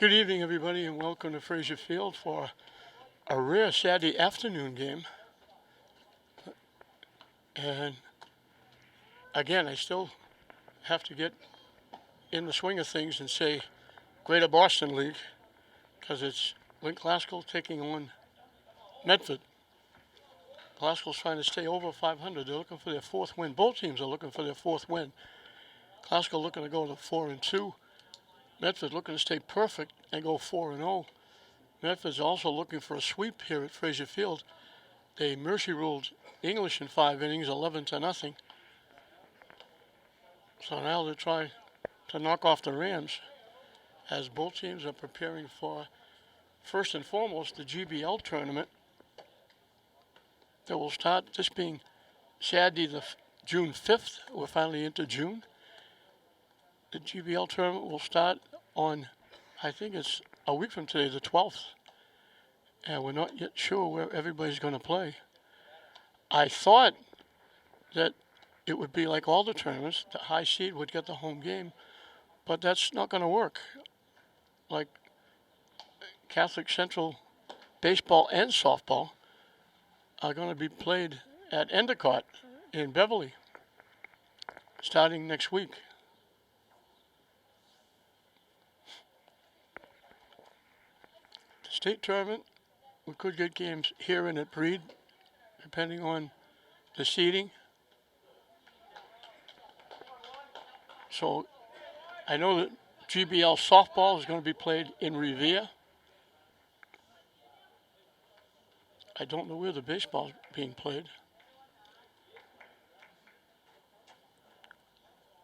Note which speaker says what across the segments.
Speaker 1: Good evening, everybody, and welcome to Fraser Field for a rare Saturday afternoon game. And again, I still have to get in the swing of things and say Greater Boston League, because it's Link Glasgow taking on Medford. Glasgow's trying to stay over 500. They're looking for their fourth win. Both teams are looking for their fourth win. Glasgow looking to go to 4-2. Medford looking to stay perfect and go 4-0. Medford's also looking for a sweep here at Fraser Field. They mercy ruled English in 5 innings, 11-0. So now they're trying to knock off the Rams, as both teams are preparing for, first and foremost, the GBL tournament that will start, this being Saturday, June 5th. We're finally into June. The GBL tournament will start on, I think it's a week from today, the 12th. And we're not yet sure where everybody's going to play. I thought that it would be like all the tournaments, the high seed would get the home game, but that's not going to work. Like Catholic Central baseball and softball are going to be played at Endicott in Beverly starting next week. The state tournament, we could get games here and at Breed, depending on the seeding. So I know that GBL softball is going to be played in Revere. I don't know where the baseball is being played.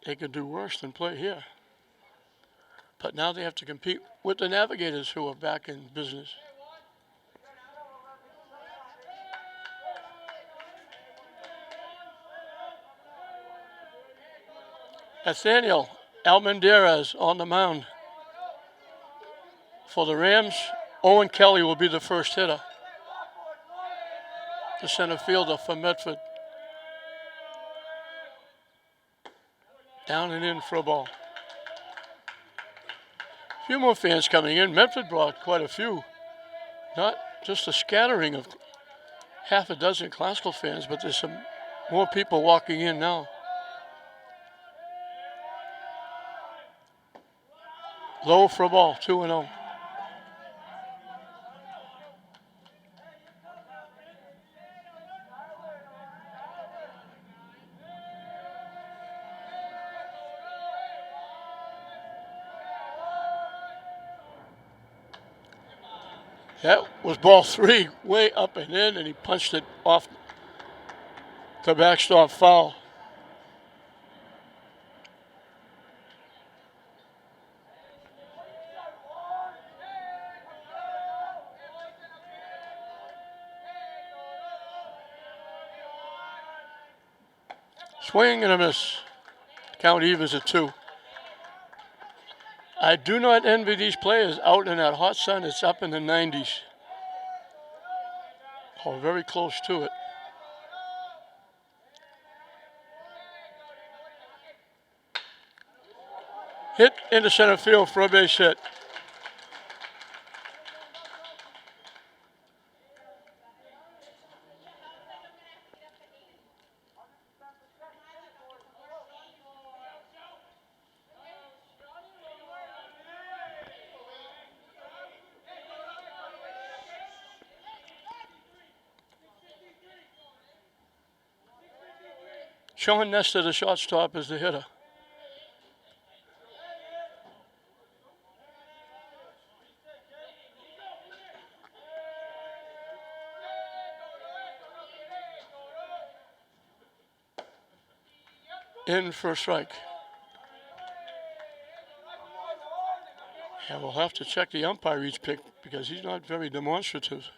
Speaker 1: They could do worse than play here. But now they have to compete with the Navigators, who are back in business. Nathaniel Almendarez on the mound for the Rams. Owen Kelly will be the first hitter, the center fielder for Medford. Down and in for a ball. A few more fans coming in. Medford brought quite a few. Not just a scattering of half a dozen Glasgow fans, but there's some more people walking in now. Low for a ball, 2-0. That was ball 3, way up and in, and he punched it off the backstop foul. Swing and a miss. Count evens at 2. I do not envy these players out in that hot sun. It's up in the 90s. Oh, very close to it. Hit into center field for a base hit. Sean Nestor, the shortstop, is the hitter. In for a strike. And we'll have to check the umpire each pick because he's not very demonstrative.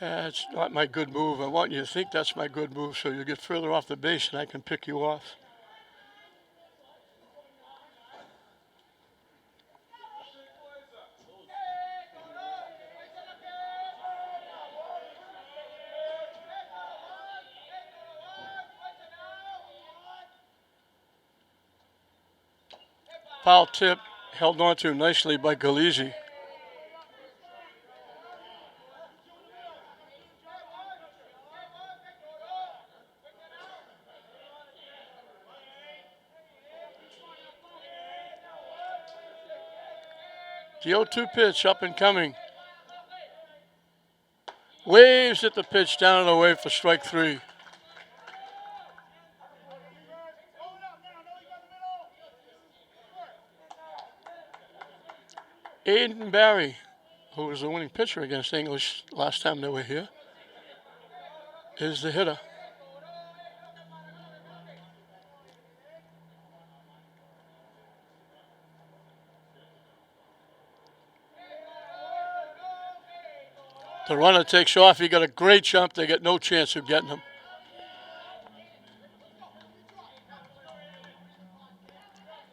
Speaker 1: That's not my good move. I want you to think that's my good move so you get further off the base and I can pick you off. Foul tip held on to nicely by Galizzi. The 0-2 pitch up and coming. Waves at the pitch down and away for strike three. Aiden Barry, who was the winning pitcher against English last time they were here, is the hitter. The runner takes off. He got a great jump. They get no chance of getting him.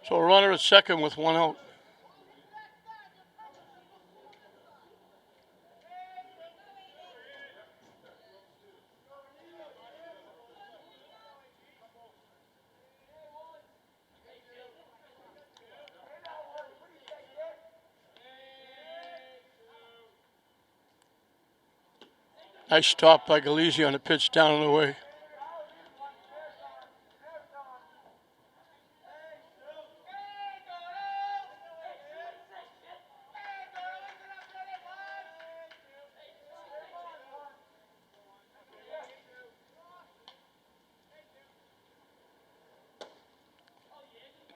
Speaker 1: So a runner at second with one out. Nice stop by Galizzi on the pitch down and away.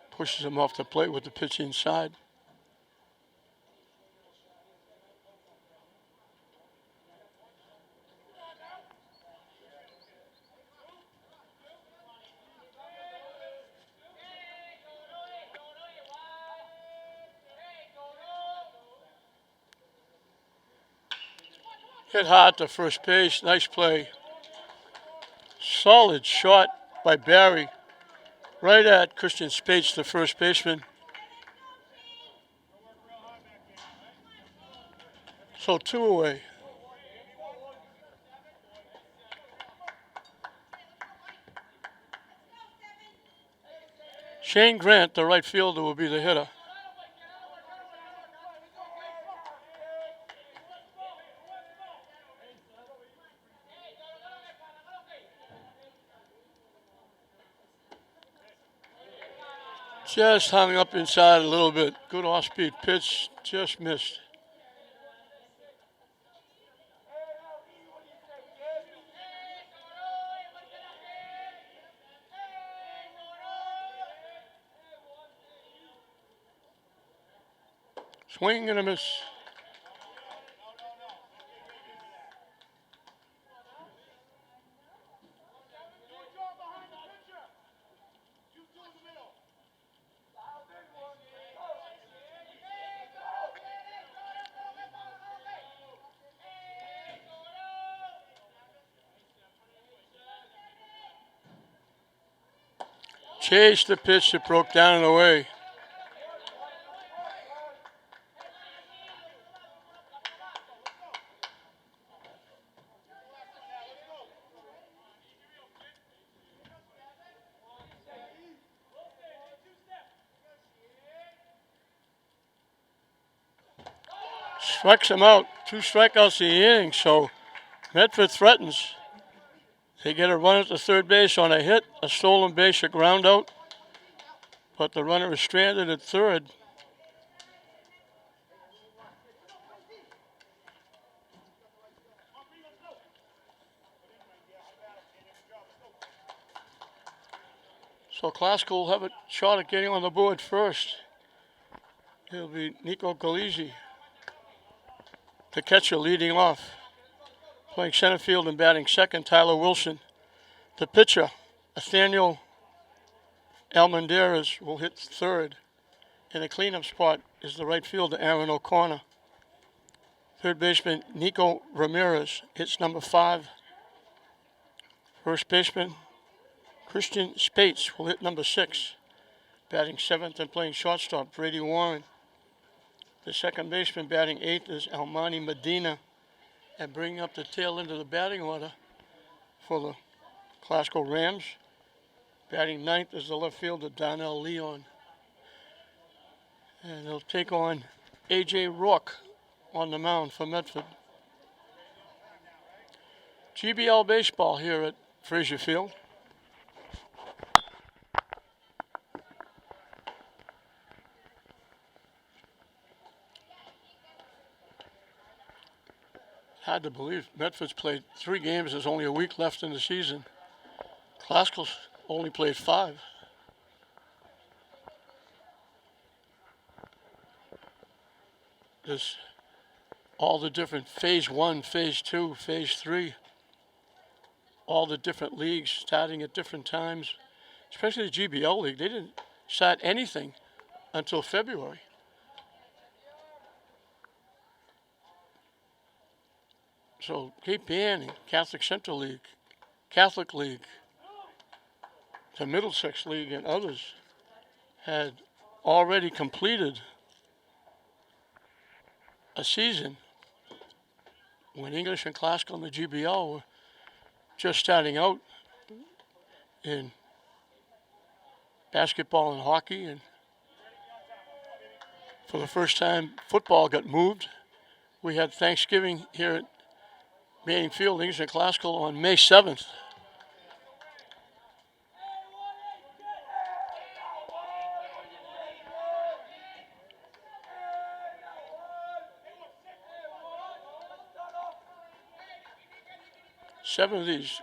Speaker 1: Pushes him off the plate with the pitch inside. Hit hard to first base. Nice play. Solid shot by Barry. Right at Christian Spates, the first baseman. So 2 away. Shane Grant, the right fielder, will be the hitter. Just hung up inside a little bit. Good off-speed pitch, just missed. Swing and a miss. Chased the pitch that broke down and away. Strikes him out. 2 strikeouts in the inning, so Medford threatens. They get a run at the third base on a hit, a stolen base, a ground out. But the runner is stranded at third. So Klasko will have a shot at getting on the board first. It'll be Nico Galizzi, the catcher, leading off. Playing center field and batting second, Tyler Wilson. The pitcher, Nathaniel Almendarez, will hit third. And the cleanup spot is the right fielder, Aaron O'Connor. Third baseman Nico Ramirez hits number 5. First baseman Christian Spates will hit number 6. Batting 7th and playing shortstop, Brady Warren. The second baseman batting 8th is Almani Medina. And bringing up the tail end of the batting order for the Glasgow Rams, batting 9th is the left fielder Donnell Leon. And they'll take on A.J. Rourke on the mound for Medford. GBL baseball here at Frazier Field. Hard to believe. Medford's played 3 games. There's only a week left in the season. Glasgow's only played 5. There's all the different Phase 1, Phase 2, Phase 3. All the different leagues starting at different times. Especially the GBL league. They didn't start anything until February. So Cape Ann and Catholic Central League, Catholic League, the Middlesex League and others had already completed a season when English and Classical and the GBL were just starting out in basketball and hockey, and for the first time football got moved. We had Thanksgiving here at Manning Field, English and Classical, on May 7th. Seven of these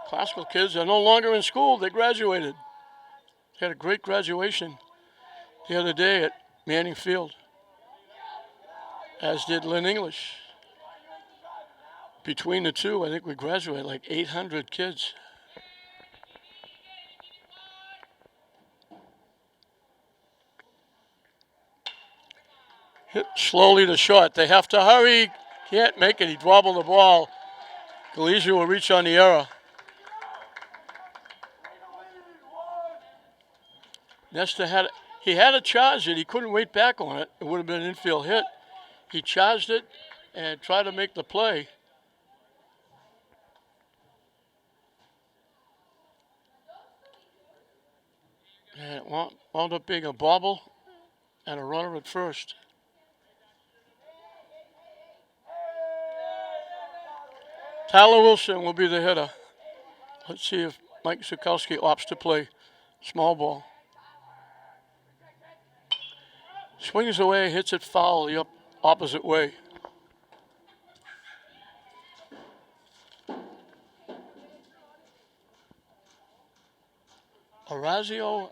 Speaker 1: Classical kids are no longer in school. They graduated. They had a great graduation the other day at Manning Field, as did Lynn English. Between the two, I think we graduated like 800 kids. Hit slowly to short. They have to hurry. Can't make it. He wobbled the ball. Galizia will reach on the error. Nestor had to charge it. He couldn't wait back on it. It would have been an infield hit. He charged it and tried to make the play. And it wound up being a bobble and a runner at first. Tyler Wilson will be the hitter. Let's see if Mike Zukowski opts to play small ball. Swings away, hits it foul the opposite way. Orazio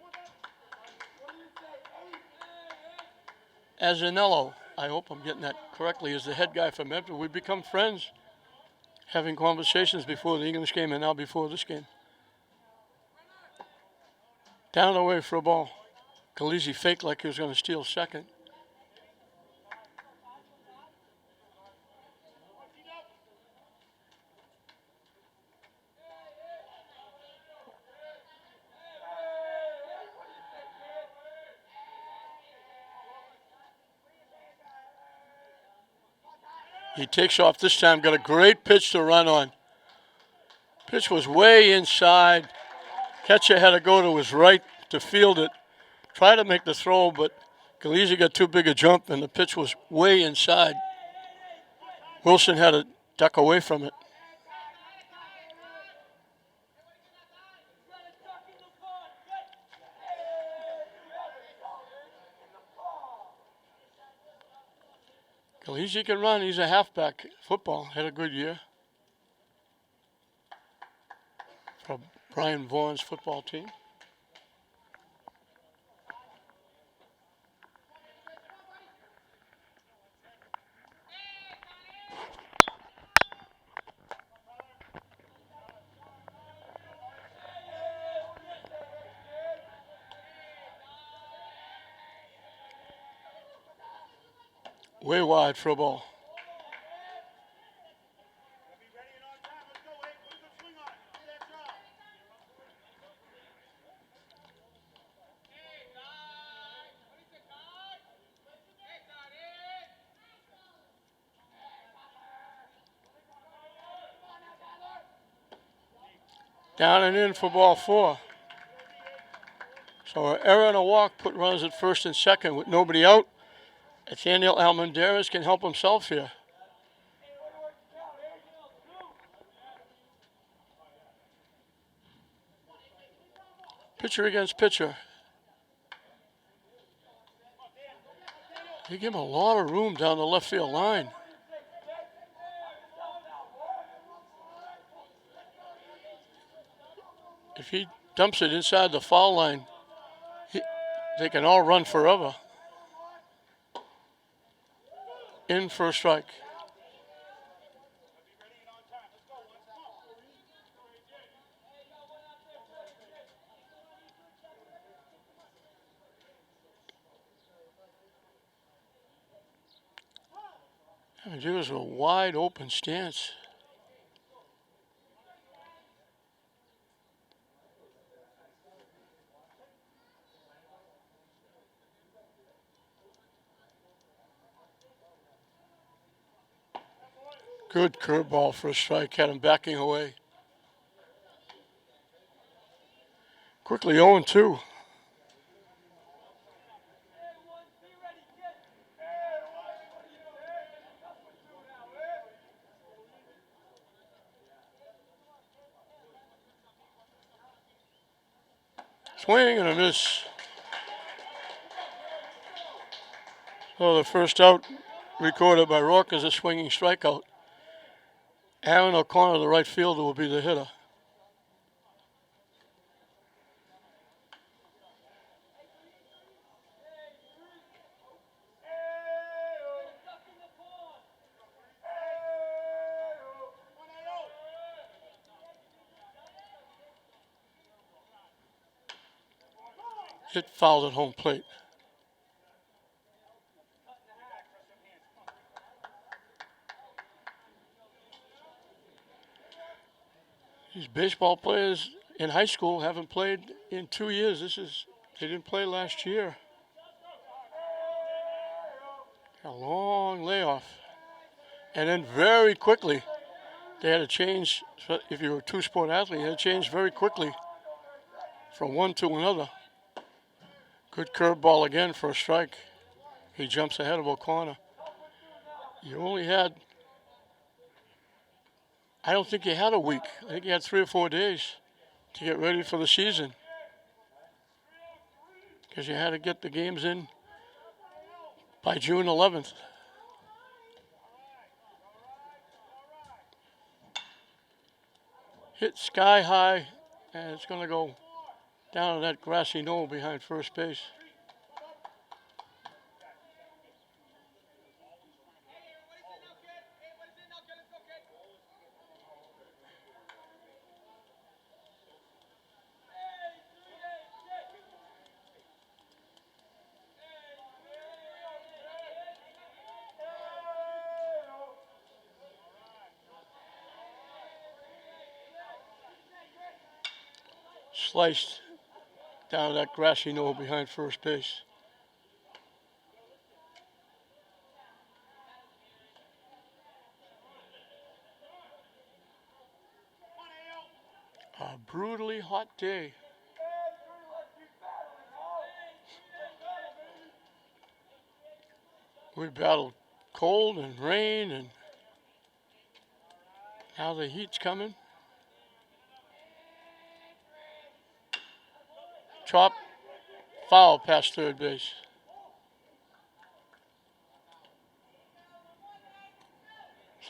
Speaker 1: Azanello, I hope I'm getting that correctly, is the head guy for Medford. We've become friends, having conversations before the English game and now before this game. Down the way for a ball. Galizzi faked like he was going to steal second. He takes off this time, got a great pitch to run on. Pitch was way inside. Catcher had to go to his right to field it. Tried to make the throw, but Galizzi got too big a jump and the pitch was way inside. Wilson had to duck away from it. Galizzi can run. He's a halfback. Football had a good year for Brian Vaughan's football team. Way wide for a ball. Down and in for ball 4. So an error and a walk put runners at first and second with nobody out. Nathaniel Almendarez can help himself here. Pitcher against pitcher. They give him a lot of room down the left field line. If he dumps it inside the foul line, they can all run forever. In for a strike. It was a wide open stance. Good curveball for a strike, had him backing away. Quickly 0-2. Swing and a miss. So the first out recorded by Rourke is a swinging strikeout. Aaron O'Connor, the right fielder, will be the hitter. Hit fouled at home plate. These baseball players in high school haven't played in 2 years. They didn't play last year. A long layoff. And then very quickly, they had to change. If you were a two-sport athlete, you had to change very quickly from one to another. Good curveball again for a strike. He jumps ahead of O'Connor. You only had, I don't think you had a week. I think you had 3 or 4 days to get ready for the season. Because you had to get the games in by June 11th. Hit sky high, and it's going to go down to that grassy knoll behind first base. Sliced down that grassy knoll behind first base. A brutally hot day. We battled cold and rain, and now the heat's coming. Chop, foul past third base.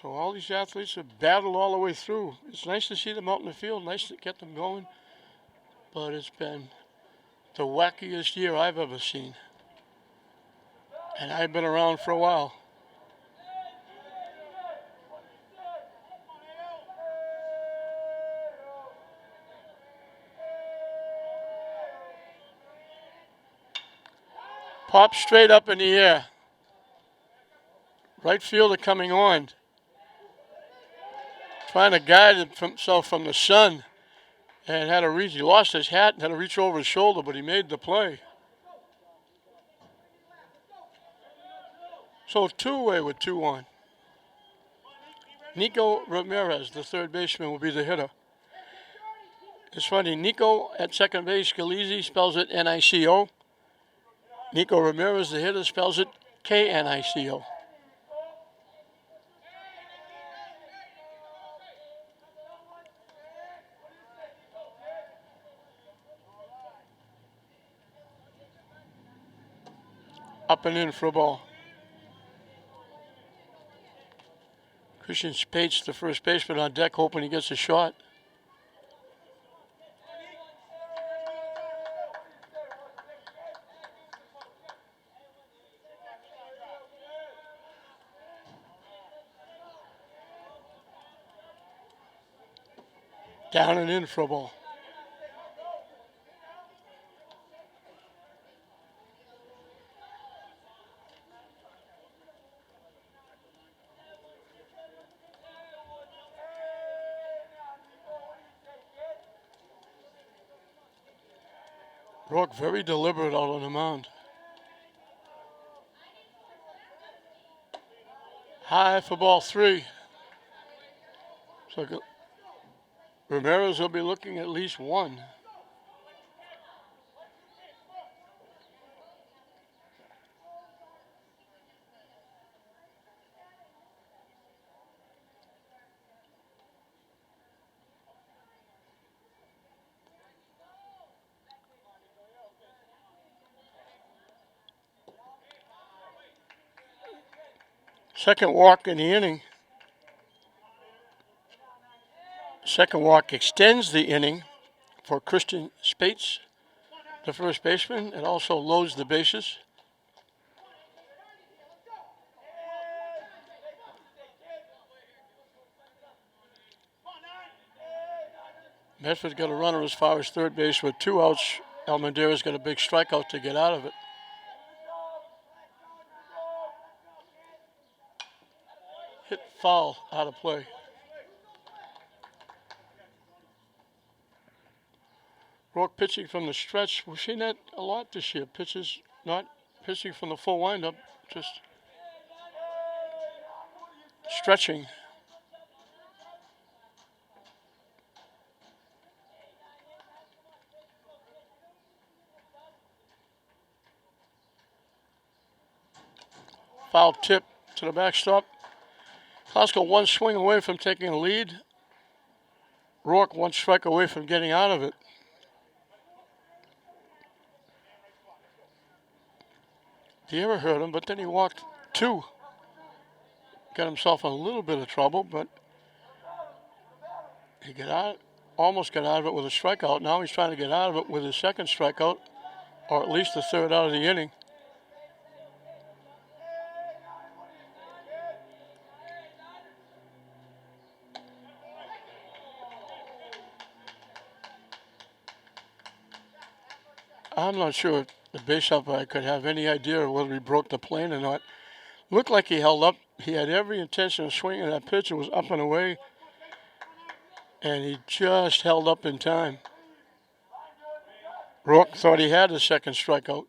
Speaker 1: So all these athletes have battled all the way through. It's nice to see them out in the field, nice to get them going. But it's been the wackiest year I've ever seen. And I've been around for a while. Pop straight up in the air. Right fielder coming on. Trying to guide himself from the sun. And had to reach, he lost his hat and had to reach over his shoulder, but he made the play. So two-way with 2 on. Nico Ramirez, the third baseman, will be the hitter. It's funny, Nico at second base, Scalise spells it Nico. Nico Ramirez, the hitter, spells it Knico. Up and in for a ball. Christian Spates, the first baseman, on deck, hoping he gets a shot. Down and in for a ball. Rourke very deliberate out on the mound. High for ball 3. So Ramirez will be looking at least one. Second walk in the inning. Second walk extends the inning for Christian Spates, the first baseman. It also loads the bases. Medford got a runner as far as third base with 2 outs. Almendera's got a big strikeout to get out of it. Hit foul, out of play. Rourke pitching from the stretch. We've seen that a lot this year. Pitches not pitching from the full windup, just stretching. Foul tip to the backstop. Costco one swing away from taking a lead. Rourke one strike away from getting out of it. He ever hurt him, but then he walked 2. Got himself in a little bit of trouble, but he almost got out of it with a strikeout. Now he's trying to get out of it with his second strikeout, or at least the third out of the inning. I'm not sure if the base umpire could have any idea of whether he broke the plane or not. Looked like he held up. He had every intention of swinging that pitch. It was up and away, and he just held up in time. Rourke thought he had his second strikeout.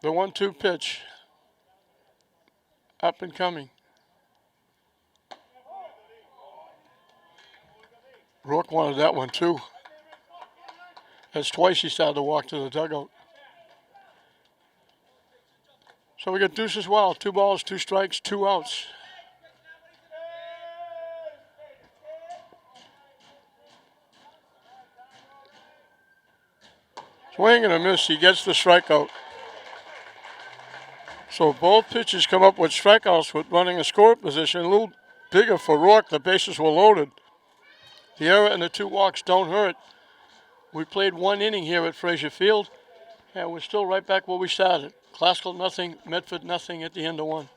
Speaker 1: The 1-2 pitch. Up and coming. Rourke wanted that one too. That's twice he started to walk to the dugout. So we got deuces wild. 2 balls, 2 strikes, 2 outs. Swing and a miss. He gets the strikeout. So both pitches come up with strikeouts with running a score position. A little bigger for Rourke. The bases were loaded. The error and the 2 walks don't hurt. We played 1 inning here at Frazier Field, and we're still right back where we started. Classical nothing, Medford nothing at the end of 1.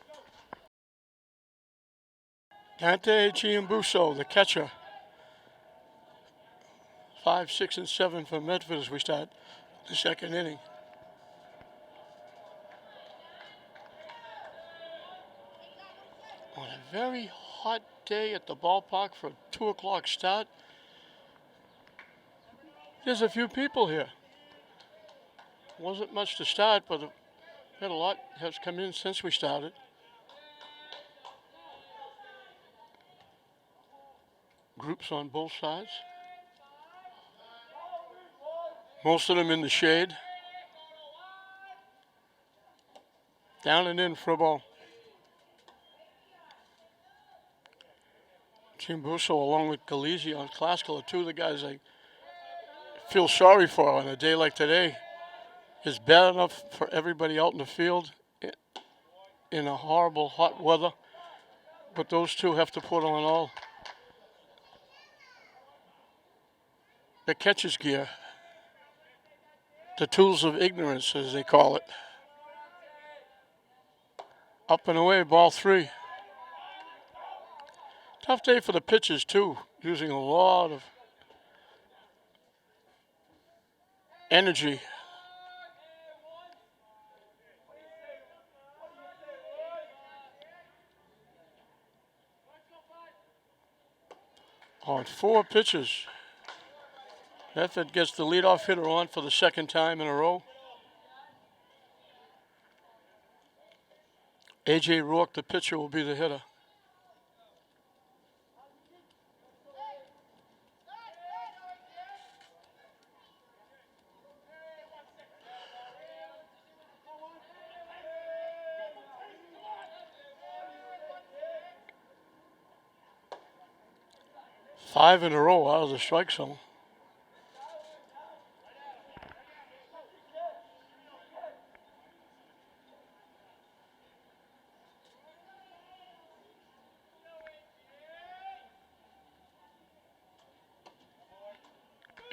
Speaker 1: Dante Chiambuso, the catcher. 5, 6, and 7 for Medford as we start the second inning. On a very hot day at the ballpark for a 2 o'clock start, there's a few people here. Wasn't much to start, but had a lot has come in since we started. groups on both sides. Most of them in the shade. Down and in for a ball. Jim Busso along with Galizzi on classical are two of the guys I feel sorry for on a day like today. It's bad enough for everybody out in the field in a horrible hot weather, but those two have to put on all the catcher's gear, the tools of ignorance as they call it. Up and away, ball 3. Tough day for the pitchers too, using a lot of energy. On 4 pitches. Medford gets the leadoff hitter on for the second time in a row. A.J. Rourke, the pitcher, will be the hitter. Five in a row out of the strike zone.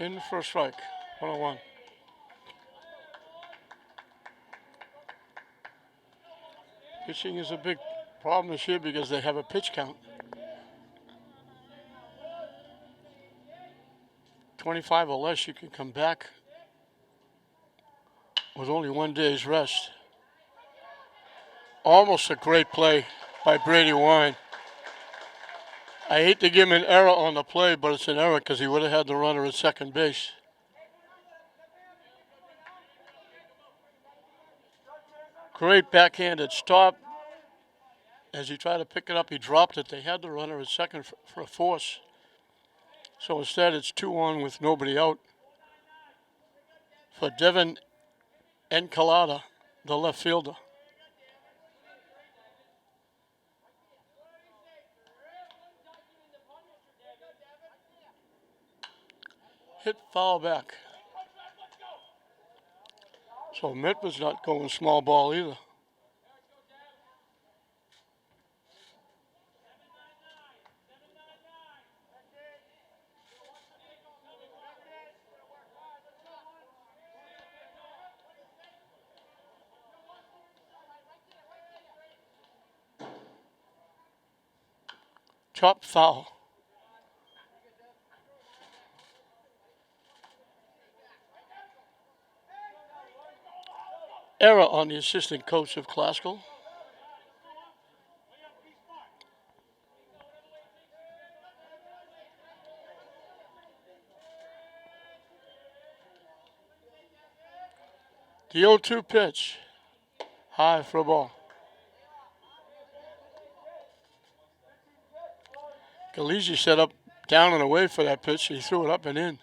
Speaker 1: In for a strike, 101. Pitching is a big problem this year because they have a pitch count. 25 or less, you can come back with only 1 day's rest. Almost a great play by Brady Wine. I hate to give him an error on the play, but it's an error because he would have had the runner at second base. Great backhanded stop. As he tried to pick it up, he dropped it. They had the runner at second for a force. So instead, it's 2-1 with nobody out for Devin Encalada, the left fielder. Hit foul back. So Medford's not going small ball either. Chop foul. Error on the assistant coach of classical. The 0-2 pitch. High for a ball. Galizzi set up down and away for that pitch. He threw it up and in.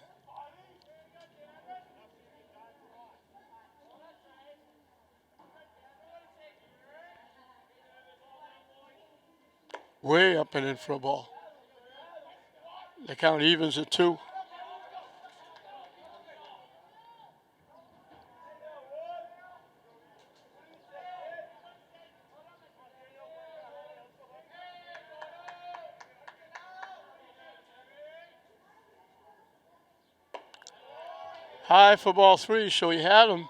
Speaker 1: Way up and in for a ball. The count evens at 2. High for ball 3, so he had him.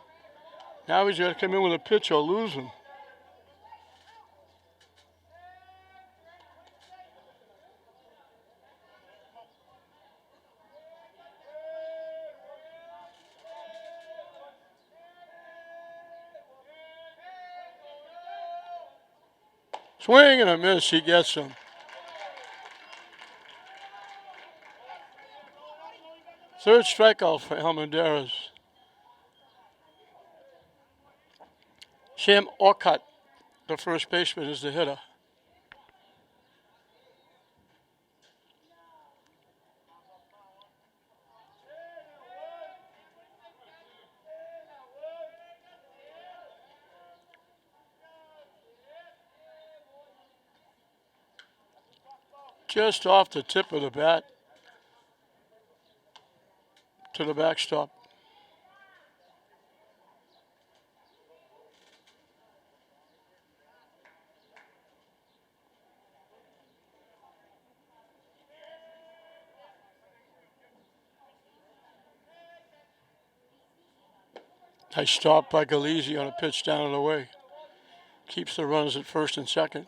Speaker 1: Now he's got to come in with a pitch or lose him. Swing and a miss, he gets him. Third strikeout for Almendarez. Sam Orcutt, the first baseman, is the hitter. just off the tip of the bat to the backstop. Nice stop by Galizzi on a pitch down and away. Keeps the runners at first and second.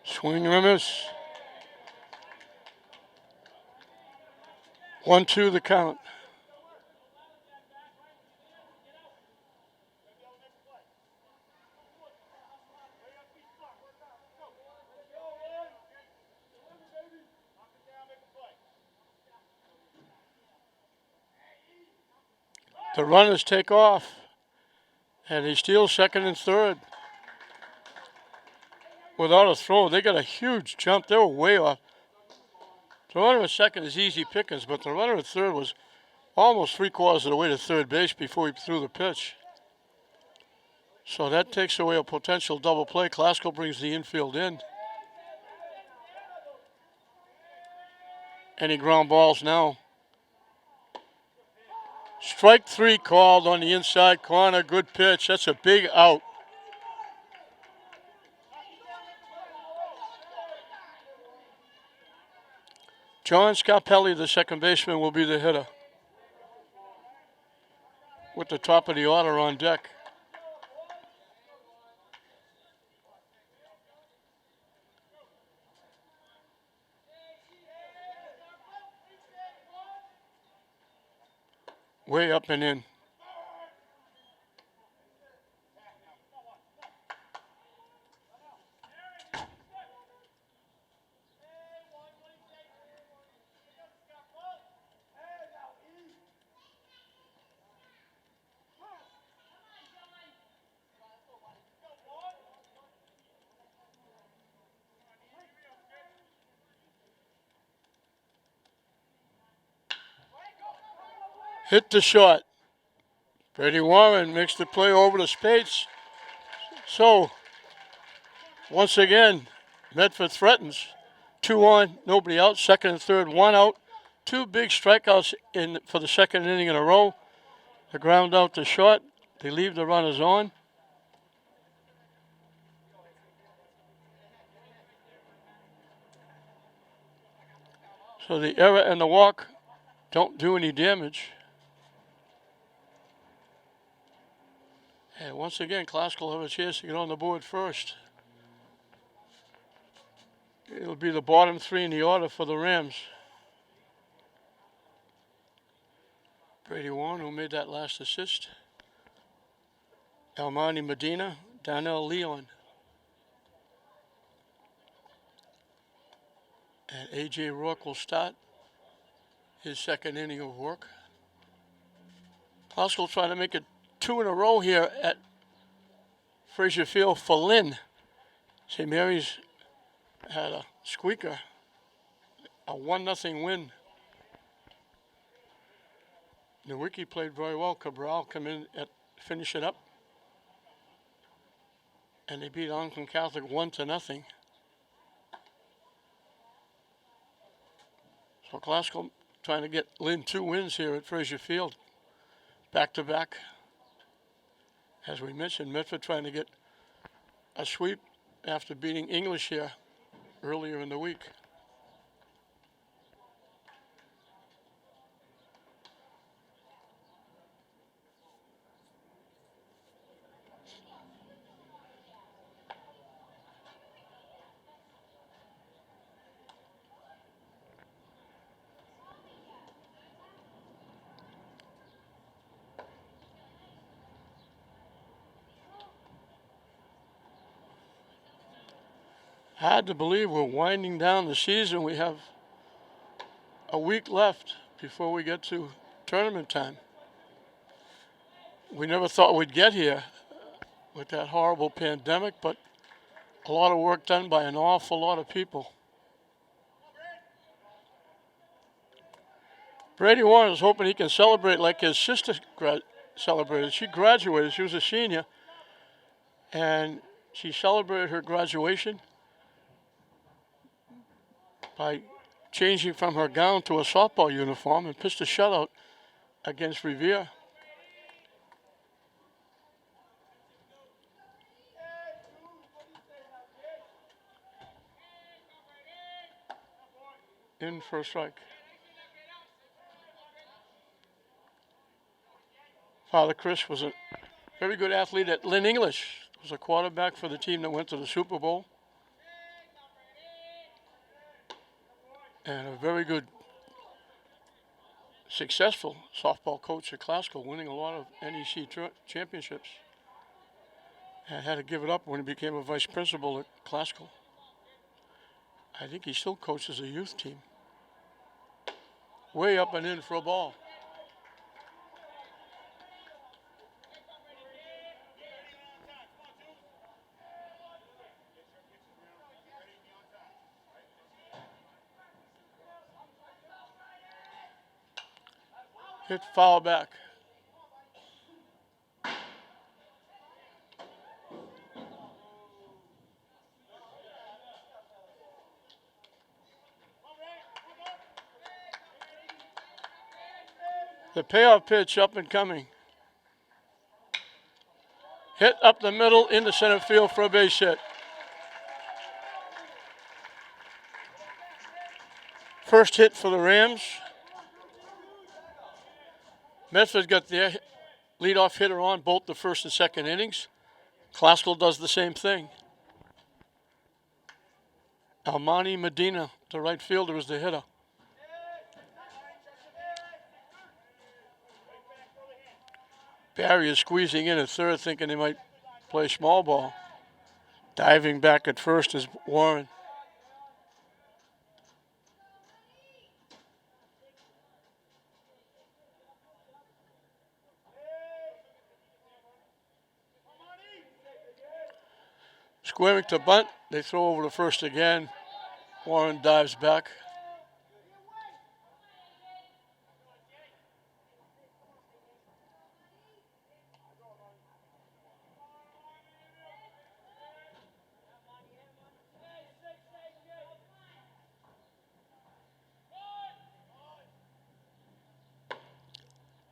Speaker 1: Swing and a miss. 1-2 the count. The runners take off, and he steals second and third. Without a throw, they got a huge jump. They were way off. The runner at second is easy pickings, but the runner at third was almost 3/4 of the way to third base before he threw the pitch. So that takes away a potential double play. Klasko brings the infield in. Any ground balls now. Strike 3 called on the inside corner. Good pitch. That's a big out. John Scarpelli, the second baseman, will be the hitter, with the top of the order on deck. Way up and in. Hit the shot. Brady Warren makes the play over to Spates. So, once again, Medford threatens. 2 on, nobody out. Second and third, 1 out. 2 big strikeouts for the second inning in a row. The ground out to short. They leave the runners on. So the error and the walk don't do any damage. And once again, Klasko will have a chance to get on the board first. It'll be the bottom 3 in the order for the Rams. Brady Warren, who made that last assist. Almani Medina, Darnell Leon. And A.J. Rourke will start his second inning of work. Klasko trying to make it 2 in a row here at Frazier Field for Lynn. St. Mary's had a squeaker, a 1-0 win. Nowicki played very well. Cabral come in at finish it up. And they beat Algonquin Catholic 1-0. So Klasko trying to get Lynn 2 wins here at Frazier Field. Back to back. As we mentioned, Medford trying to get a sweep after beating English here earlier in the week. Hard to believe we're winding down the season. We have a week left before we get to tournament time. We never thought we'd get here with that horrible pandemic, but a lot of work done by an awful lot of people. Brady Warren is hoping he can celebrate like his sister celebrated. She graduated. She was a senior. And she celebrated her graduation by changing from her gown to a softball uniform and pitched a shutout against Revere. In for a strike. Father Chris was a very good athlete at Lynn English. Was a quarterback for the team that went to the Super Bowl. And a very good, successful softball coach at Classical, winning a lot of NEC championships. And had to give it up when he became a vice principal at Classical. I think he still coaches a youth team. Way up and in for a ball. Hit foul back. The payoff pitch up and coming. Hit up the middle into center field for a base hit. First hit for the Rams. Medford got their leadoff hitter on both the first and second innings. Classical does the same thing. Almani Medina, the right fielder, is the hitter. Barry is squeezing in at third, thinking they might play small ball. Diving back at first is Warren. Squaring to bunt, they throw over to first again. Warren dives back.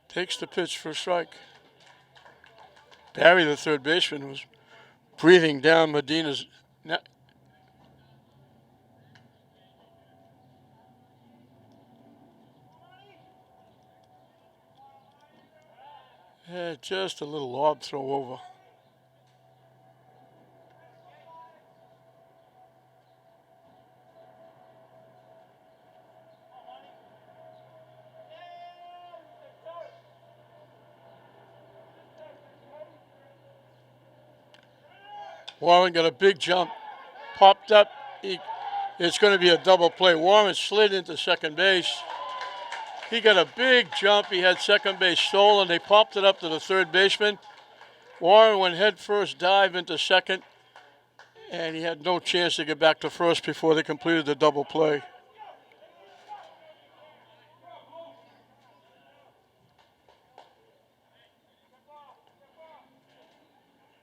Speaker 1: Takes the pitch for a strike. Barry, the third baseman, was breathing down Medina's neck. Just a little lob throw over. Warren got a big jump, popped up. It's going to be a double play. Warren slid into second base. He got a big jump. He had second base stolen. They popped it up to the third baseman. Warren went head first, dive into second, and he had no chance to get back to first before they completed the double play.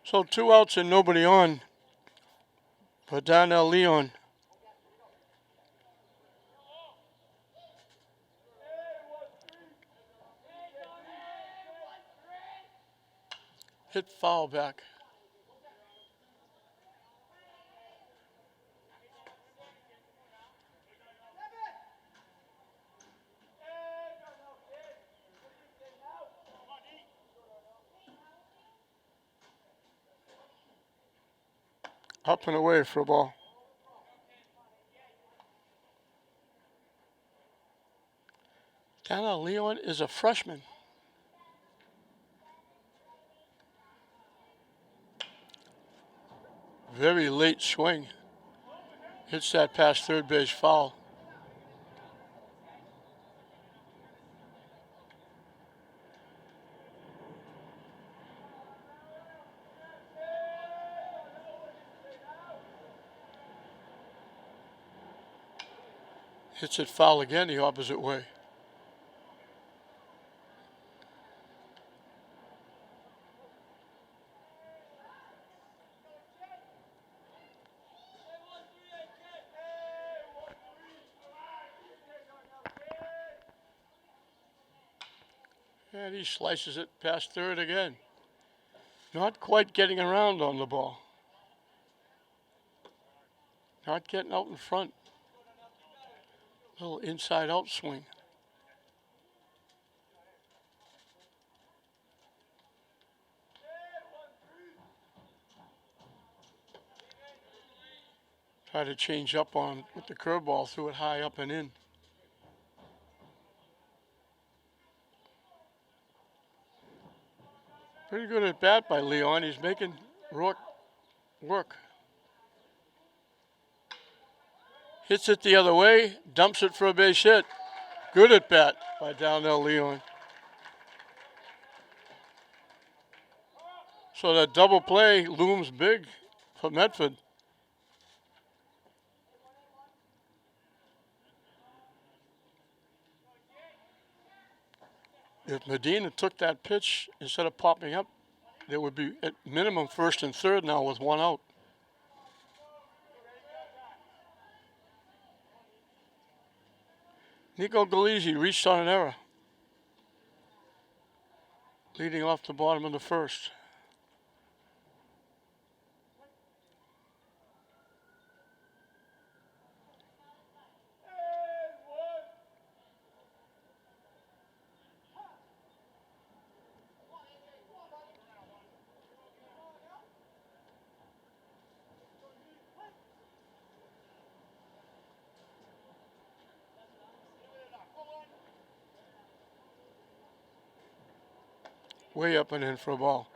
Speaker 1: So 2 outs and nobody on for Donnell Leon. Hit foul back. Up and away for a ball. Donnell Leon is a freshman. Very late swing. Hits that past third base foul. Hits it foul again the opposite way. And he slices it past third again. Not quite getting around on the ball. Not getting out in front. Little inside out swing. Try to change up on with the curveball, threw it high up and in. Pretty good at bat by Leon. He's making Rourke work. Hits it the other way, dumps it for a base hit. Good at bat by Downell Leon. So that double play looms big for Medford. If Medina took that pitch instead of popping up, there would be at minimum first and third now with one out. Nico Galizzi reached on an error, leading off the bottom of the first. Way up and in for a ball.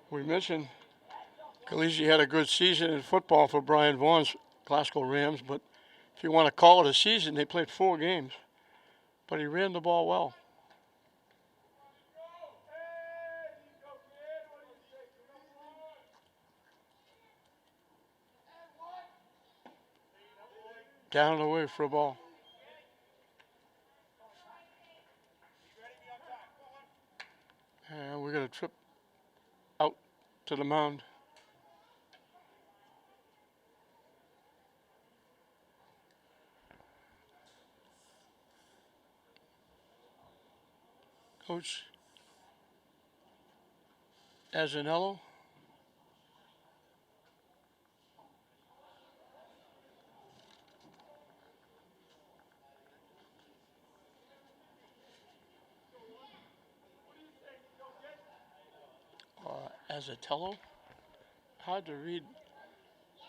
Speaker 1: We mentioned Galizzi had a good season in football for Brian Vaughn's Glasgow Rams, but if you want to call it a season, they played 4 games. But he ran the ball well. Down and away for a ball. And we're going to trip out to the mound. Coach Azzanello. Azzatello. Hard to read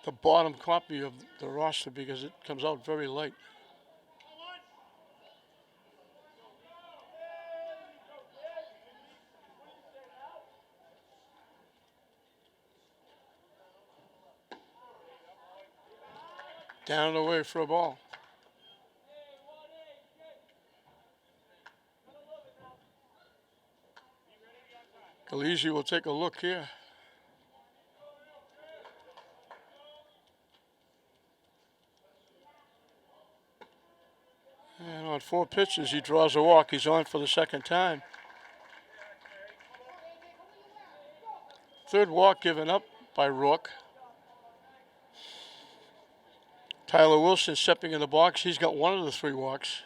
Speaker 1: the bottom copy of the roster because it comes out very light. Down and away for a ball. Galizzi will take a look here. And on 4 pitches, he draws a walk. He's on for the second time. Third walk given up by Rourke. Tyler Wilson stepping in the box. He's got one of the 3 walks.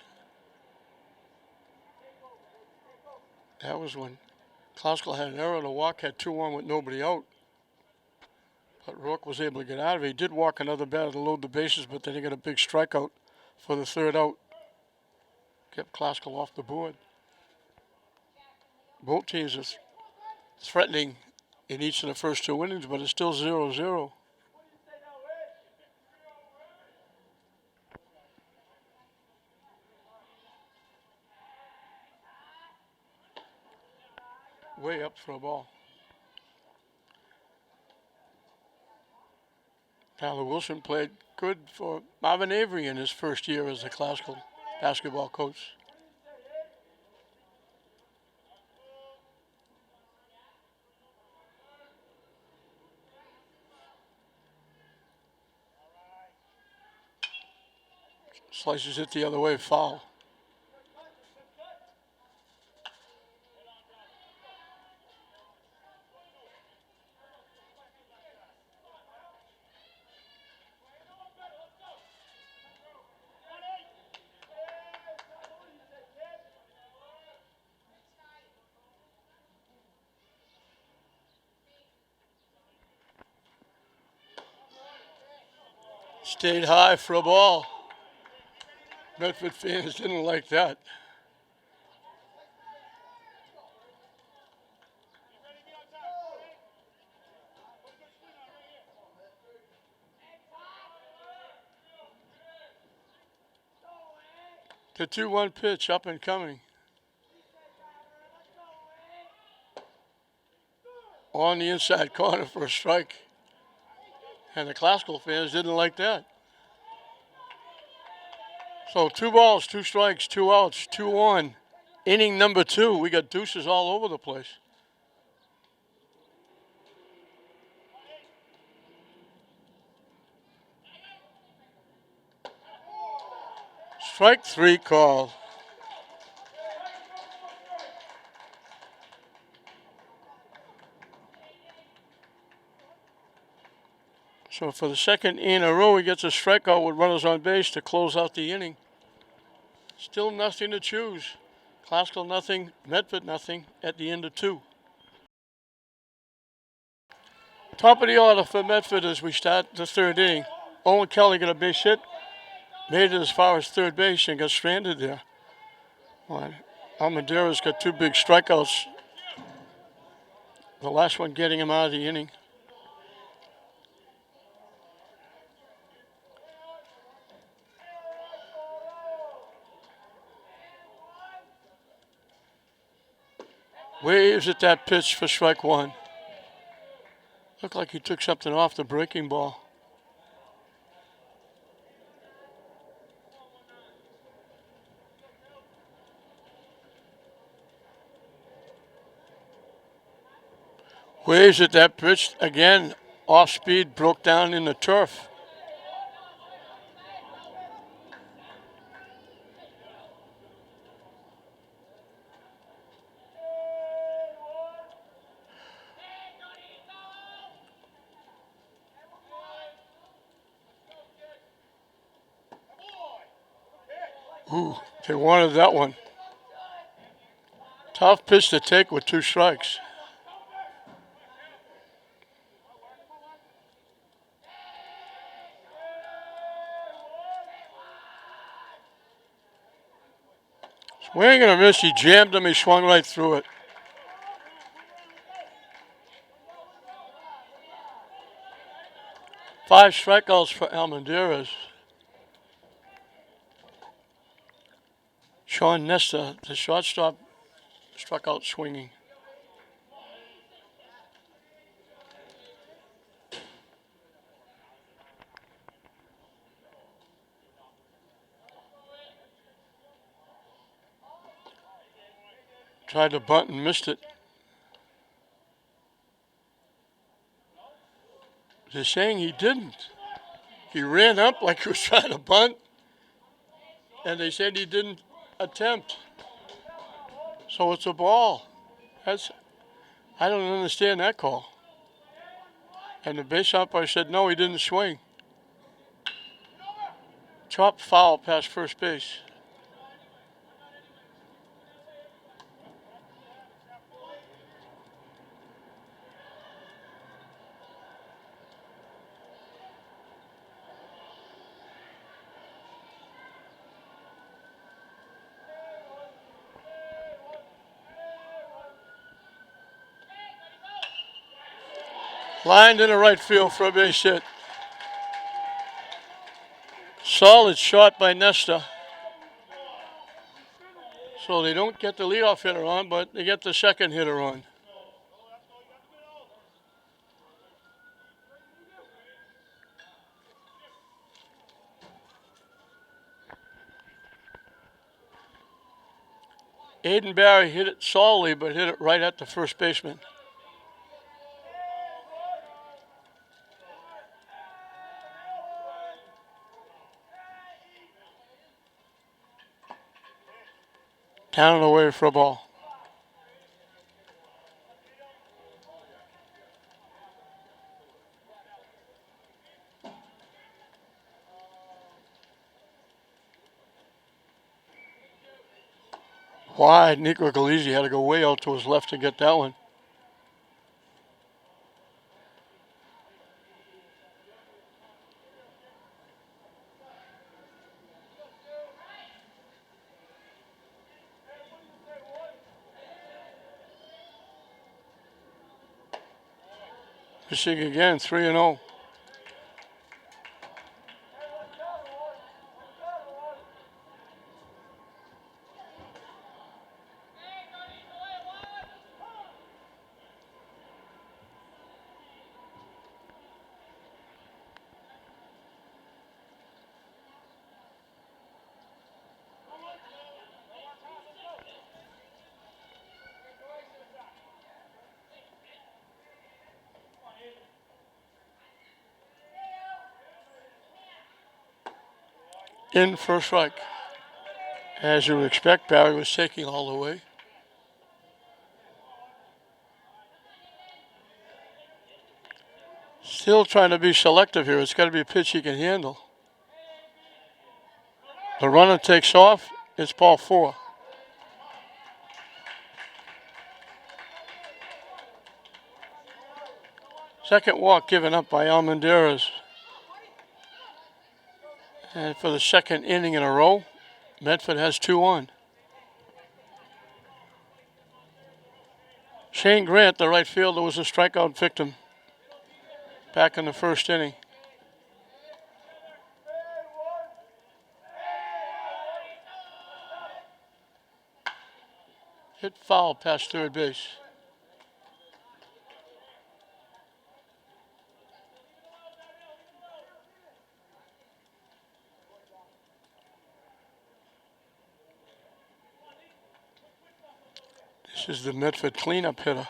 Speaker 1: That was when Klauskel had an error on a walk, had 2 on with nobody out. But Rourke was able to get out of it. He did walk another batter to load the bases, but then he got a big strikeout for the 3rd out. Kept Klauskel off the board. Both teams are threatening in each of the first 2 innings, but it's still 0-0. Way up for a ball. Tyler Wilson played good for Marvin Avery in his first year as the Klauskel basketball coach. Slices it the other way, foul. Stayed high for a ball. Medford fans didn't like that. The 2-1 pitch up and coming. On the inside corner for a strike. And the classical fans didn't like that. So 2 balls, 2 strikes, 2 outs, 2 on. Inning number 2. We got deuces all over the place. Strike 3 called. So for the second in a row, he gets a strikeout with runners on base to close out the inning. Still nothing to choose. Classical nothing, Medford nothing at the end of 2. Top of the order for Medford as we start the 3rd inning. Owen Kelly got a base hit, made it as far as 3rd base and got stranded there. Almendera's got 2 big strikeouts. The last one getting him out of the inning. Waves at that pitch for strike 1. Looked like he took something off the breaking ball. Waves at that pitch again. Off speed, broke down in the turf. Ooh, they wanted that one. Tough pitch to take with 2 strikes. Swing and a miss. He jammed him. He swung right through it. Five strikeouts for Almendarez. Sean Nesta, the shortstop, struck out swinging. Tried to bunt and missed it. They're saying he didn't. He ran up like he was trying to bunt, and they said he didn't attempt. So it's a ball. I don't understand that call. And the base umpire said no, he didn't swing. Chopped foul past first base. Lined into right field for a base hit. Solid shot by Nesta. So they don't get the leadoff hitter on, but they get the second hitter on. Aiden Barry hit it solidly, but hit it right at the first baseman. Down and away for a ball. Wide. Nico Galizzi had to go way out to his left to get that one. Pitching again, 3-0. In for a strike. As you would expect, Barry was taking all the way. Still trying to be selective here. It's got to be a pitch he can handle. The runner takes off. It's ball 4. Second walk given up by Almendarez. And for the second inning in a row, Medford has 2 on. Shane Grant, the right fielder, was a strikeout victim back in the first inning. Hit foul past third base. This is the Medford cleanup hitter.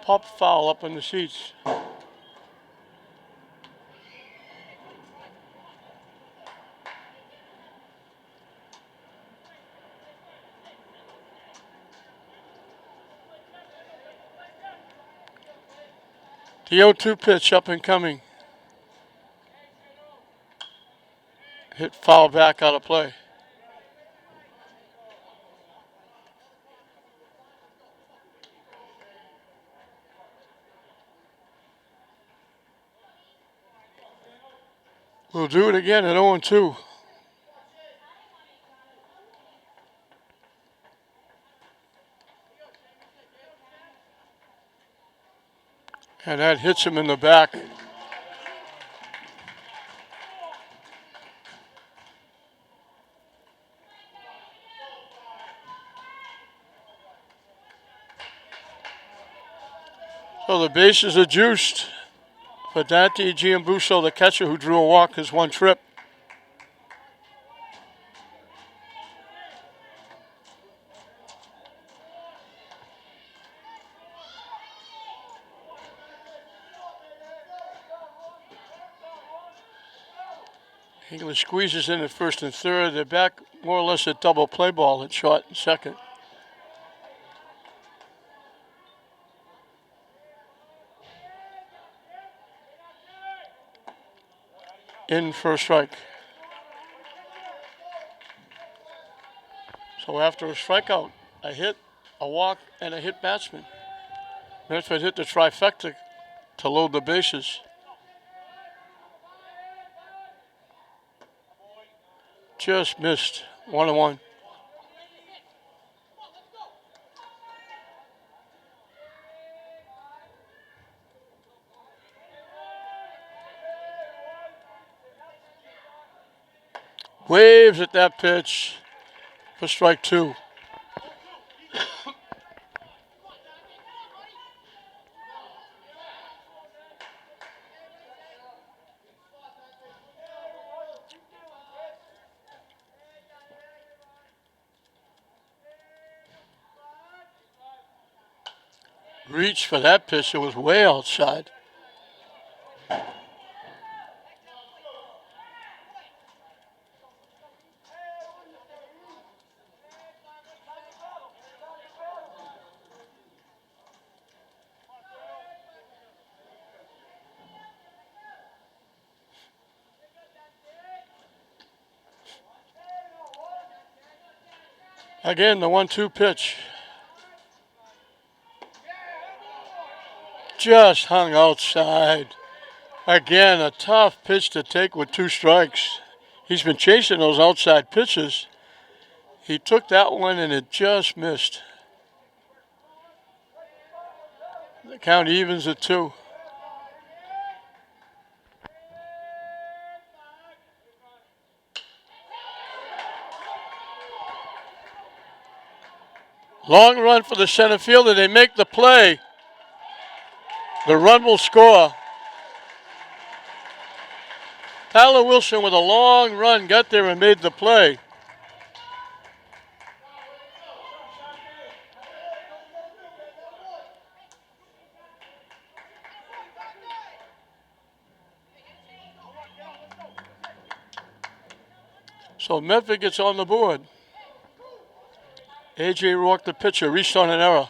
Speaker 1: Pop foul up in the seats. The 0-2 pitch up and coming. Hit foul back out of play. We'll do it again at 0-2. And that hits him in the back. So the bases are juiced for Dante Giambusso, the catcher who drew a walk his one trip. English squeezes in at first and third. They're back more or less at double play ball at short and second. In for a strike. So after a strikeout, a hit, a walk, and a hit batsman, Medford hit the trifecta to load the bases. Just missed. 1-1. Waves at that pitch for strike 2. Reach for that pitch. It was way outside. Again, the 1-2 pitch. just hung outside. Again, a tough pitch to take with 2 strikes. He's been chasing those outside pitches. He took that one and it just missed. The count evens at 2. Long run for the center fielder. They make the play. The run will score. Tyler Wilson with a long run got there and made the play. So Medford gets on the board. A.J. Rourke, the pitcher, reached on an error.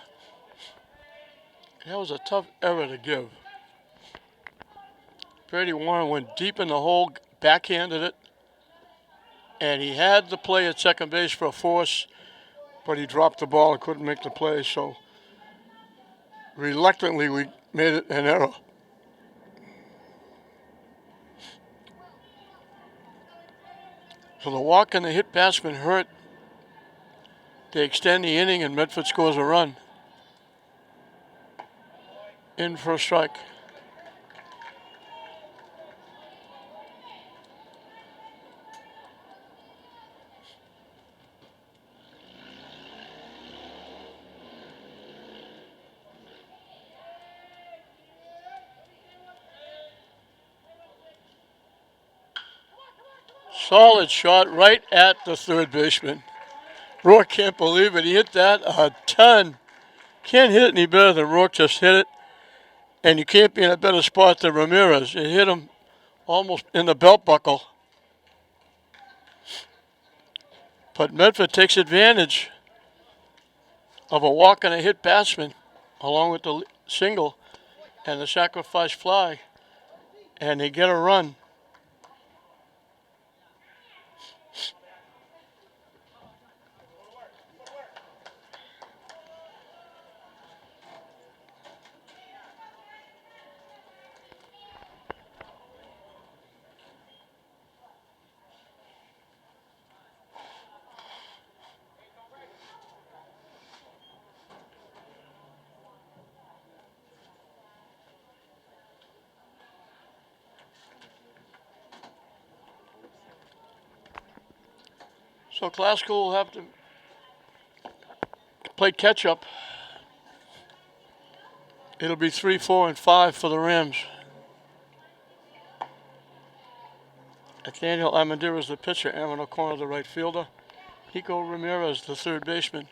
Speaker 1: That was a tough error to give. Brady Warren went deep in the hole, backhanded it, and he had the play at second base for a force, but he dropped the ball and couldn't make the play, so reluctantly we made it an error. So the walk and the hit batsman hurt. They extend the inning and Medford scores a run. In for a strike. Solid shot right at the third baseman. Rourke can't believe it. He hit that a ton. Can't hit it any better than Rourke just hit it. And you can't be in a better spot than Ramirez. It hit him almost in the belt buckle. But Medford takes advantage of a walk and a hit batsman along with the single and the sacrifice fly. And they get a run. So Glasgow will have to play catch up. It'll be 3, 4, and 5 for the Rams. Nathaniel Almendarez, the pitcher. Aaron O'Connor, the right fielder. Nico Ramirez, the third baseman.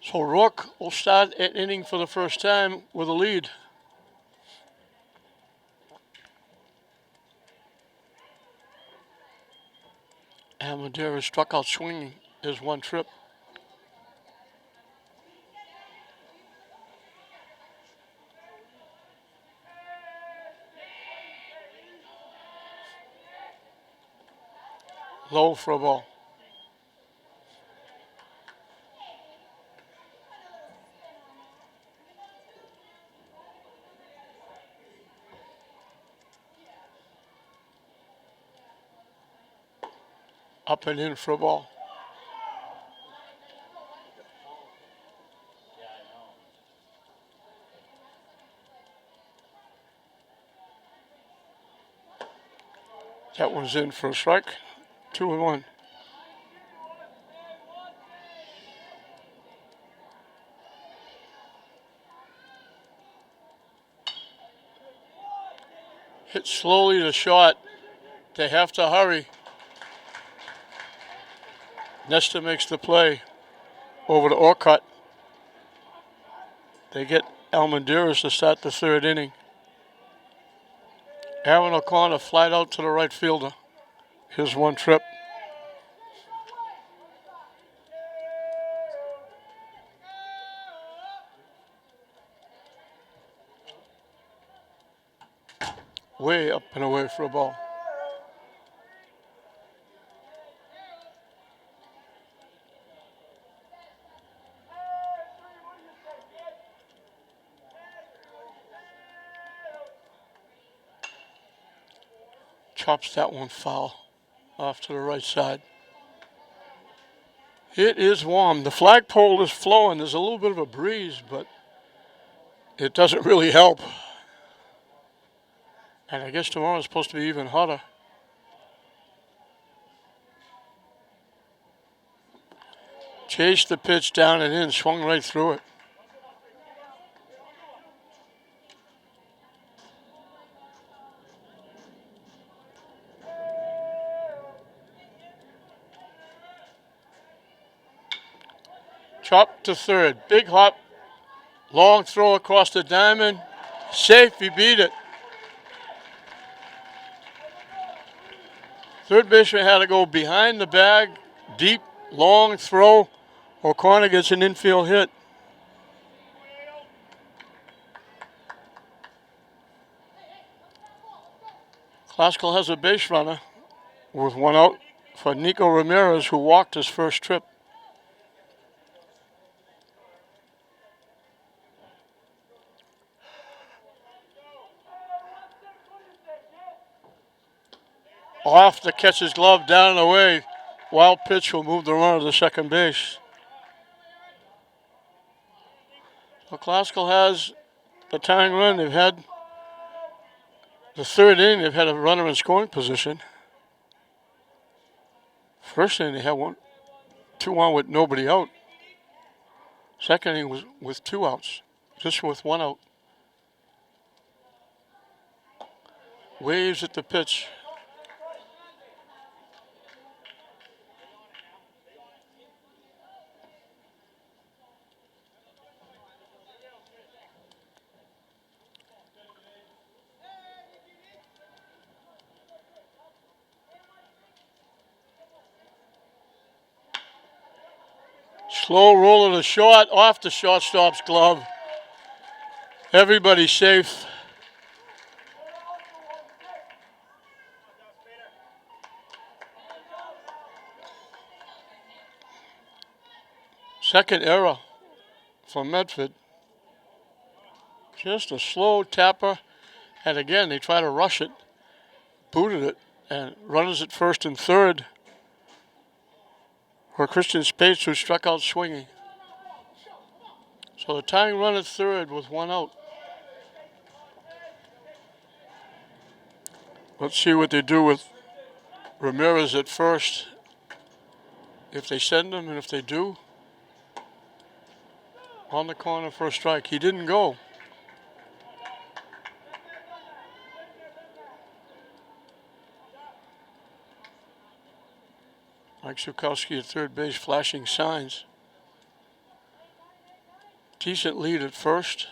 Speaker 1: So Rourke will start an inning for the first time with a lead. Almendarez struck out swinging his 1 trip. Low for a ball. Up and in for a ball. That one's in for a strike. 2-1. Hit slowly to short. They have to hurry. Nestor makes the play over to Orcutt. They get Almendarez to start the third inning. Aaron O'Connor flied out to the right fielder. His 1 trip. way up and away for a ball. Chops that one foul off to the right side. It is warm. The flagpole is flowing. There's a little bit of a breeze, but it doesn't really help. And I guess tomorrow is supposed to be even hotter. Chased the pitch down and in, swung right through it. Chop to third. Big hop. Long throw across the diamond. Safe, he beat it. Third baseman had to go behind the bag. Deep, long throw. O'Connor gets an infield hit. Classical has a base runner with one out for Nico Ramirez, who walked his first trip. Off the catcher's glove, down and away. Wild pitch will move the runner to second base. So Classical has the tying run. They've had the third inning, they've had a runner in scoring position. First inning, they had 2-1 with nobody out. Second inning was with 2 outs, just with 1 out. Waves at the pitch. Slow roller to short, off the shortstop's glove. Everybody's safe. Second error for Medford. Just a slow tapper. And again, they try to rush it. Booted it. And runners at first and third for Christian Spates, who struck out swinging. So the tying run at third with 1 out. Let's see what they do with Ramirez at first. If they send him, and if they do, on the corner for a strike. He didn't go. Mike Zukowski at third base, flashing signs. Decent lead at first.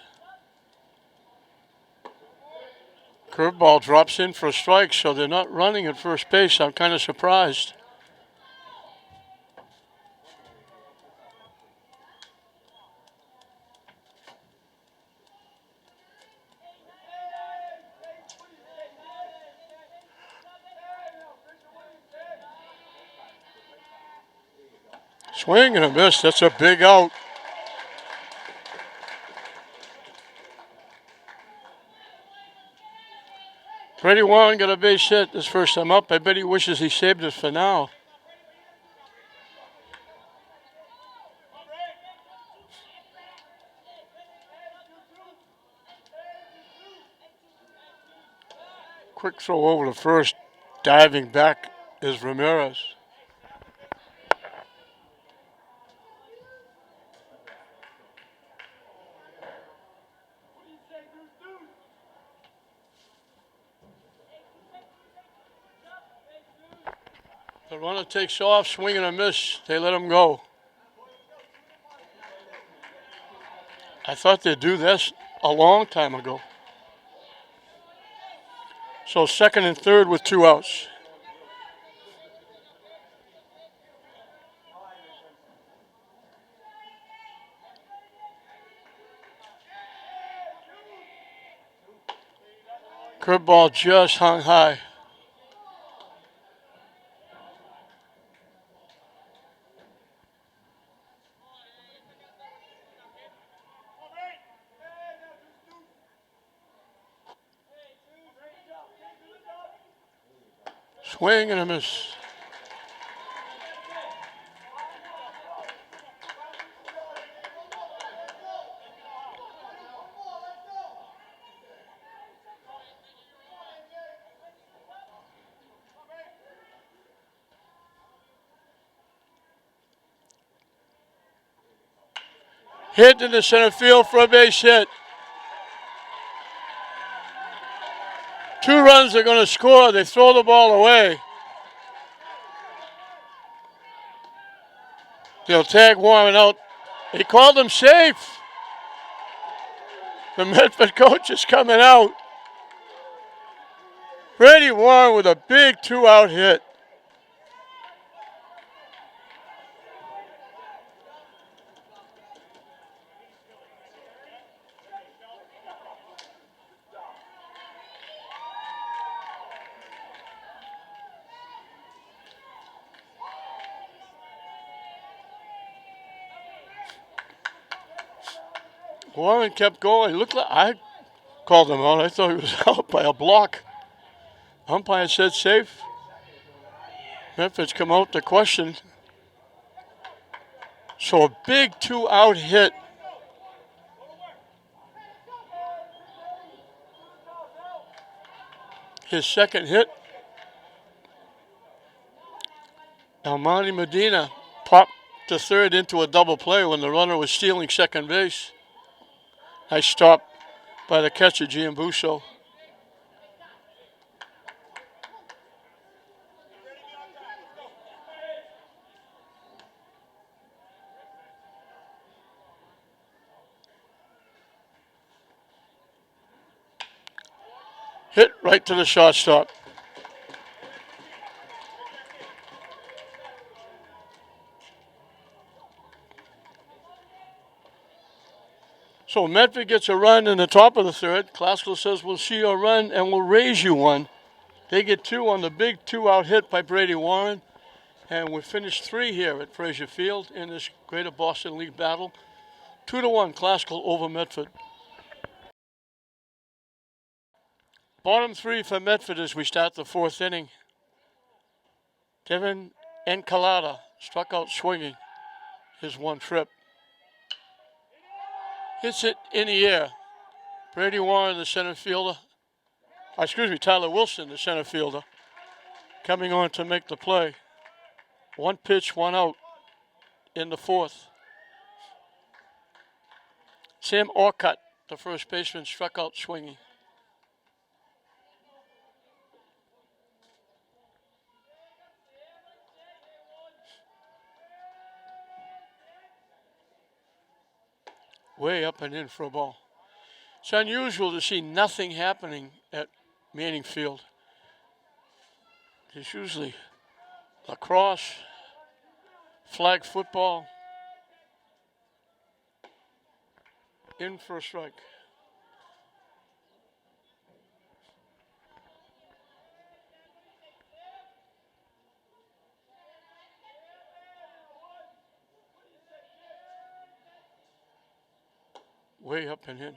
Speaker 1: Curveball drops in for a strike, so they're not running at first base. I'm kind of surprised. Swing and a miss. That's a big out. Freddie Warren got a base hit his first time up. I bet he wishes he saved it for now. Quick throw over to first. Diving back is Ramirez. The runner takes off, swing and a miss. They let him go. I thought they'd do this a long time ago. So second and third with 2 outs. Curveball just hung high. Swing and a miss. Hit in the center field for a base hit. 2 runs are going to score. They throw the ball away. They'll tag Warren out. He called him safe. The Medford coach is coming out. Brady Warren with a big 2-out hit. Warren kept going. It looked like I called him out. I thought he was out by a block. Umpire said safe. Medford's come out to question. So a big 2-out hit. His second hit. Almani Medina popped to third into a double play when the runner was stealing second base. Nice stop by the catcher, Giambuso. Hit right to the shortstop. So Medford gets a run in the top of the third. Classical says, we'll see your run and we'll raise you one. They get 2 on the big 2-out hit by Brady Warren. And we finished 3 here at Frazier Field in this Greater Boston League battle. 2-1 Classical over Medford. Bottom 3 for Medford as we start the 4th inning. Devin Encalada struck out swinging his 1 trip. Hits it in the air. Brady Warren, the center fielder. Tyler Wilson, the center fielder, coming on to make the play. 1 pitch, 1 out in the 4th. Sam Orcutt, the first baseman, struck out swinging. Way up and in for a ball. It's unusual to see nothing happening at Manning Field. There's usually lacrosse, flag football. In for a strike. Way up and in.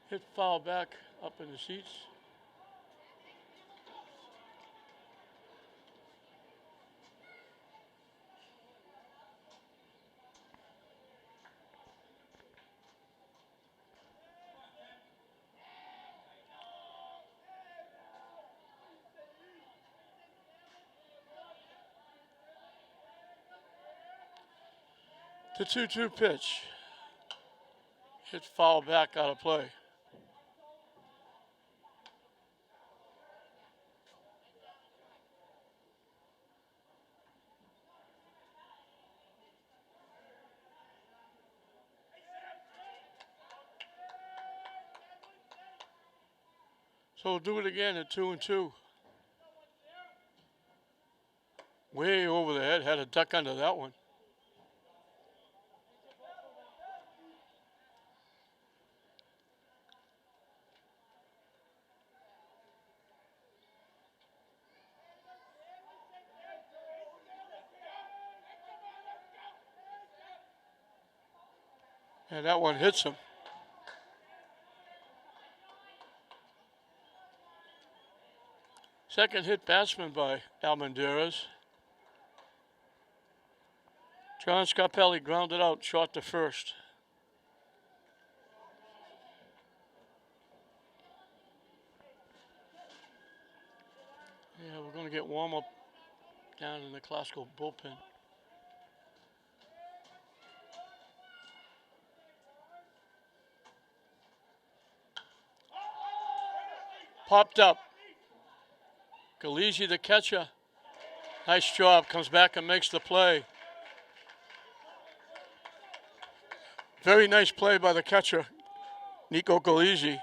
Speaker 1: Hit foul back up in the seats. The 2-2 pitch. Hit foul back out of play. So we'll do it again at 2-2. Way over the head, had a duck under that one. And that one hits him. Second hit batsman by Almendarez. John Scarpelli grounded out short to first. Yeah, we're going to get warm up down in the Glasgow bullpen. Popped up. Galisi, the catcher. Nice job. Comes back and makes the play. Very nice play by the catcher, Nico Galisi.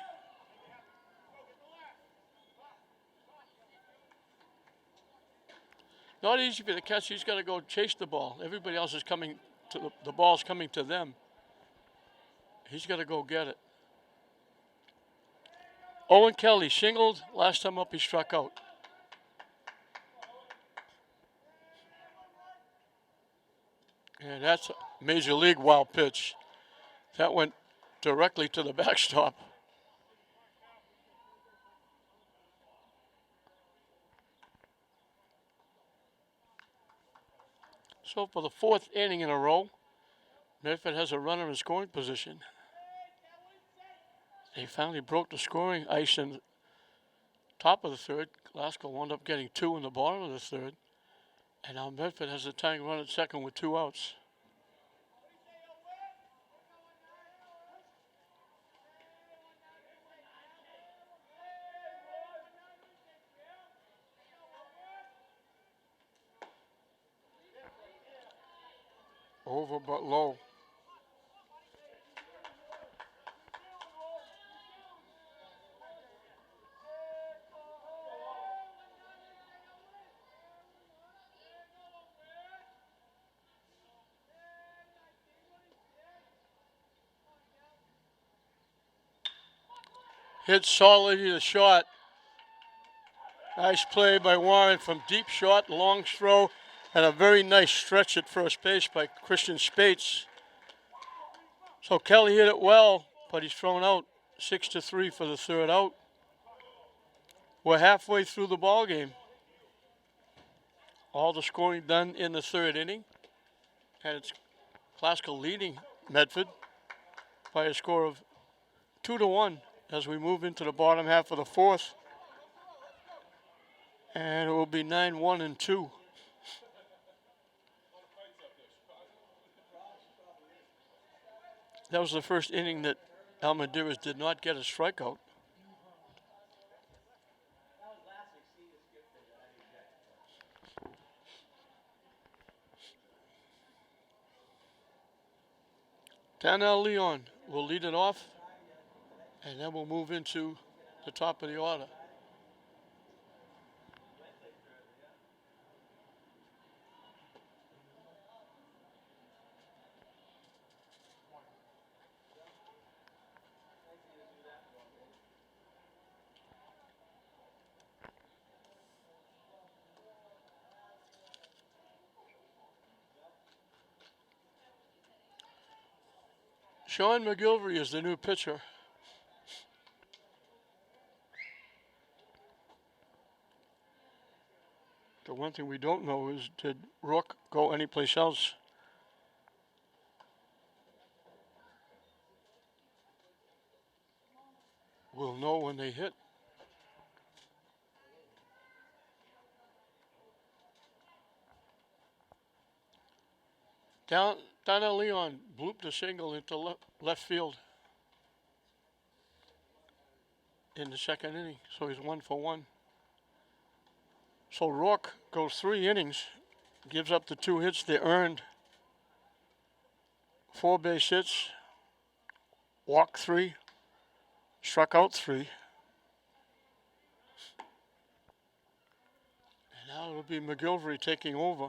Speaker 1: Not easy for the catcher. He's got to go chase the ball. Everybody else is coming to the ball's coming to them. He's got to go get it. Owen Kelly singled. Last time up, he struck out. And that's a major league wild pitch. That went directly to the backstop. So for the fourth inning in a row, Medford has a runner in scoring position. They finally broke the scoring ice in the top of the third. Glasgow wound up getting 2 in the bottom of the third. And now Medford has a tying run at second with 2 outs. Over but low. Hit solidly the shot. Nice play by Warren from deep shot, long throw, and a very nice stretch at first base by Christian Spates. So Kelly hit it well, but he's thrown out 6-3 for the third out. We're halfway through the ball game. All the scoring done in the third inning. And it's Glasgow leading Medford by a score of 2-1 as we move into the bottom half of the fourth. And it will be 9-1-2. That was the first inning that Almendarez did not get a strikeout. Daniel Leon will lead it off, and then we'll move into the top of the order. Sean McGilvery is the new pitcher. The one thing we don't know is, did Rook go anyplace else? We'll know when they hit. Daniel Leon blooped a single into left field in the second inning, so he's 1 for 1. So Rourke goes 3 innings, gives up the 2 hits they earned, 4 base hits, walked 3, struck out 3. Now it'll be McGilvery taking over.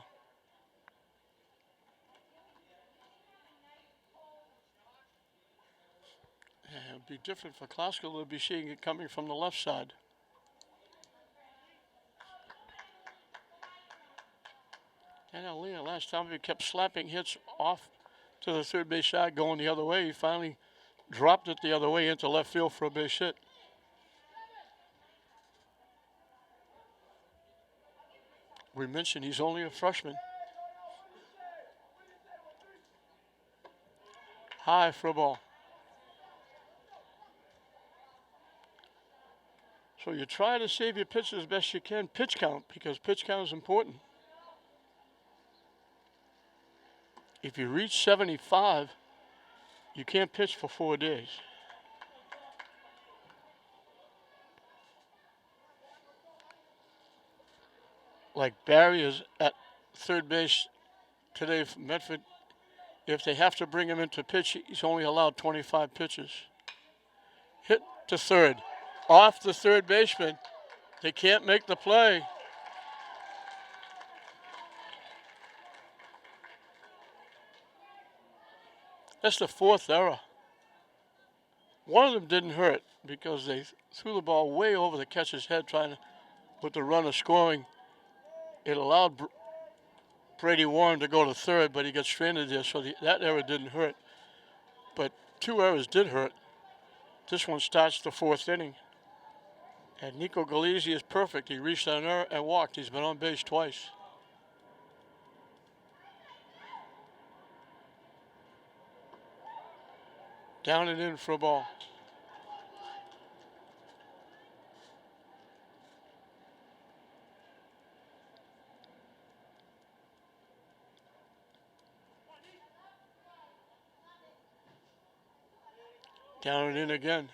Speaker 1: And it'll be different for Classical. They'll be seeing it coming from the left side. And Leah, last time he kept slapping hits off to the third base side going the other way. He finally dropped it the other way into left field for a base hit. We mentioned he's only a freshman. High for a ball. So you try to save your pitch as best you can. Pitch count, because pitch count is important. If you reach 75, you can't pitch for 4 days. Like Barry is at third base today for Medford. If they have to bring him into pitch, he's only allowed 25 pitches. Hit to third. Off the third baseman. They can't make the play. That's the fourth error. One of them didn't hurt because they threw the ball way over the catcher's head trying to put the runner scoring. It allowed Brady Warren to go to third, but he got stranded there, so that error didn't hurt. But 2 errors did hurt. This one starts the 4th inning. And Nico Galizzi is perfect. He reached an error and walked. He's been on base twice. Down and in for a ball. Down and in again.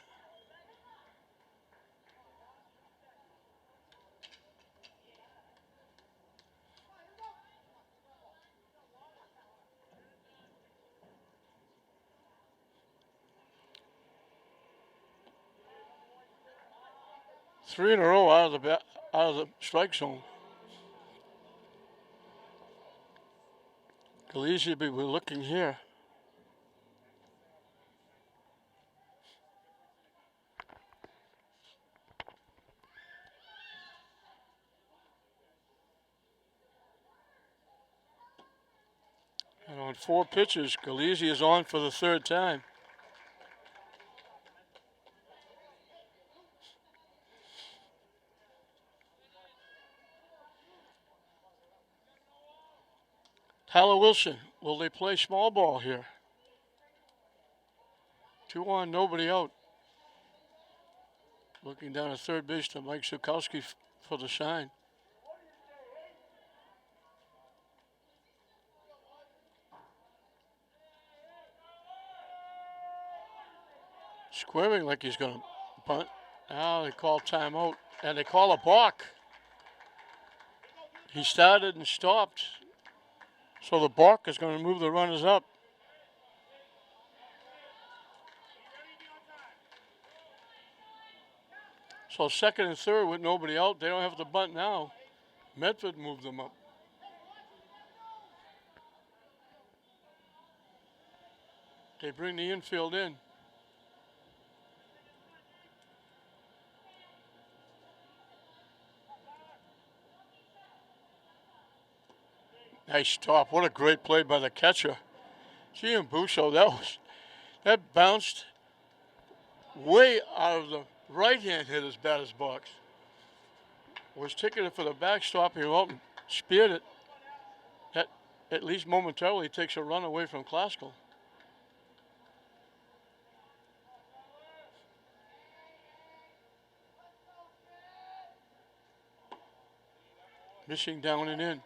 Speaker 1: Three in a row out of the strike zone. Galizzi will be looking here. And on 4 pitches, Galizzi is on for the 3rd time. Tyler Wilson, will they play small ball here? 2 on, nobody out. Looking down at third base to Mike Zukowski for the sign. Squaring like he's going to bunt. Now they call timeout, and they call a balk. He started and stopped. So the balk is going to move the runners up. So 2nd and 3rd with nobody out. They don't have to bunt now. Medford moved them up. They bring the infield in. Nice stop. What a great play by the catcher. Giambusso, that bounced way out of the right-hand hitter's batter's box. Was ticketed for the backstop. He went out and speared it. That, at least momentarily, takes a run away from Classical. Missing down and in.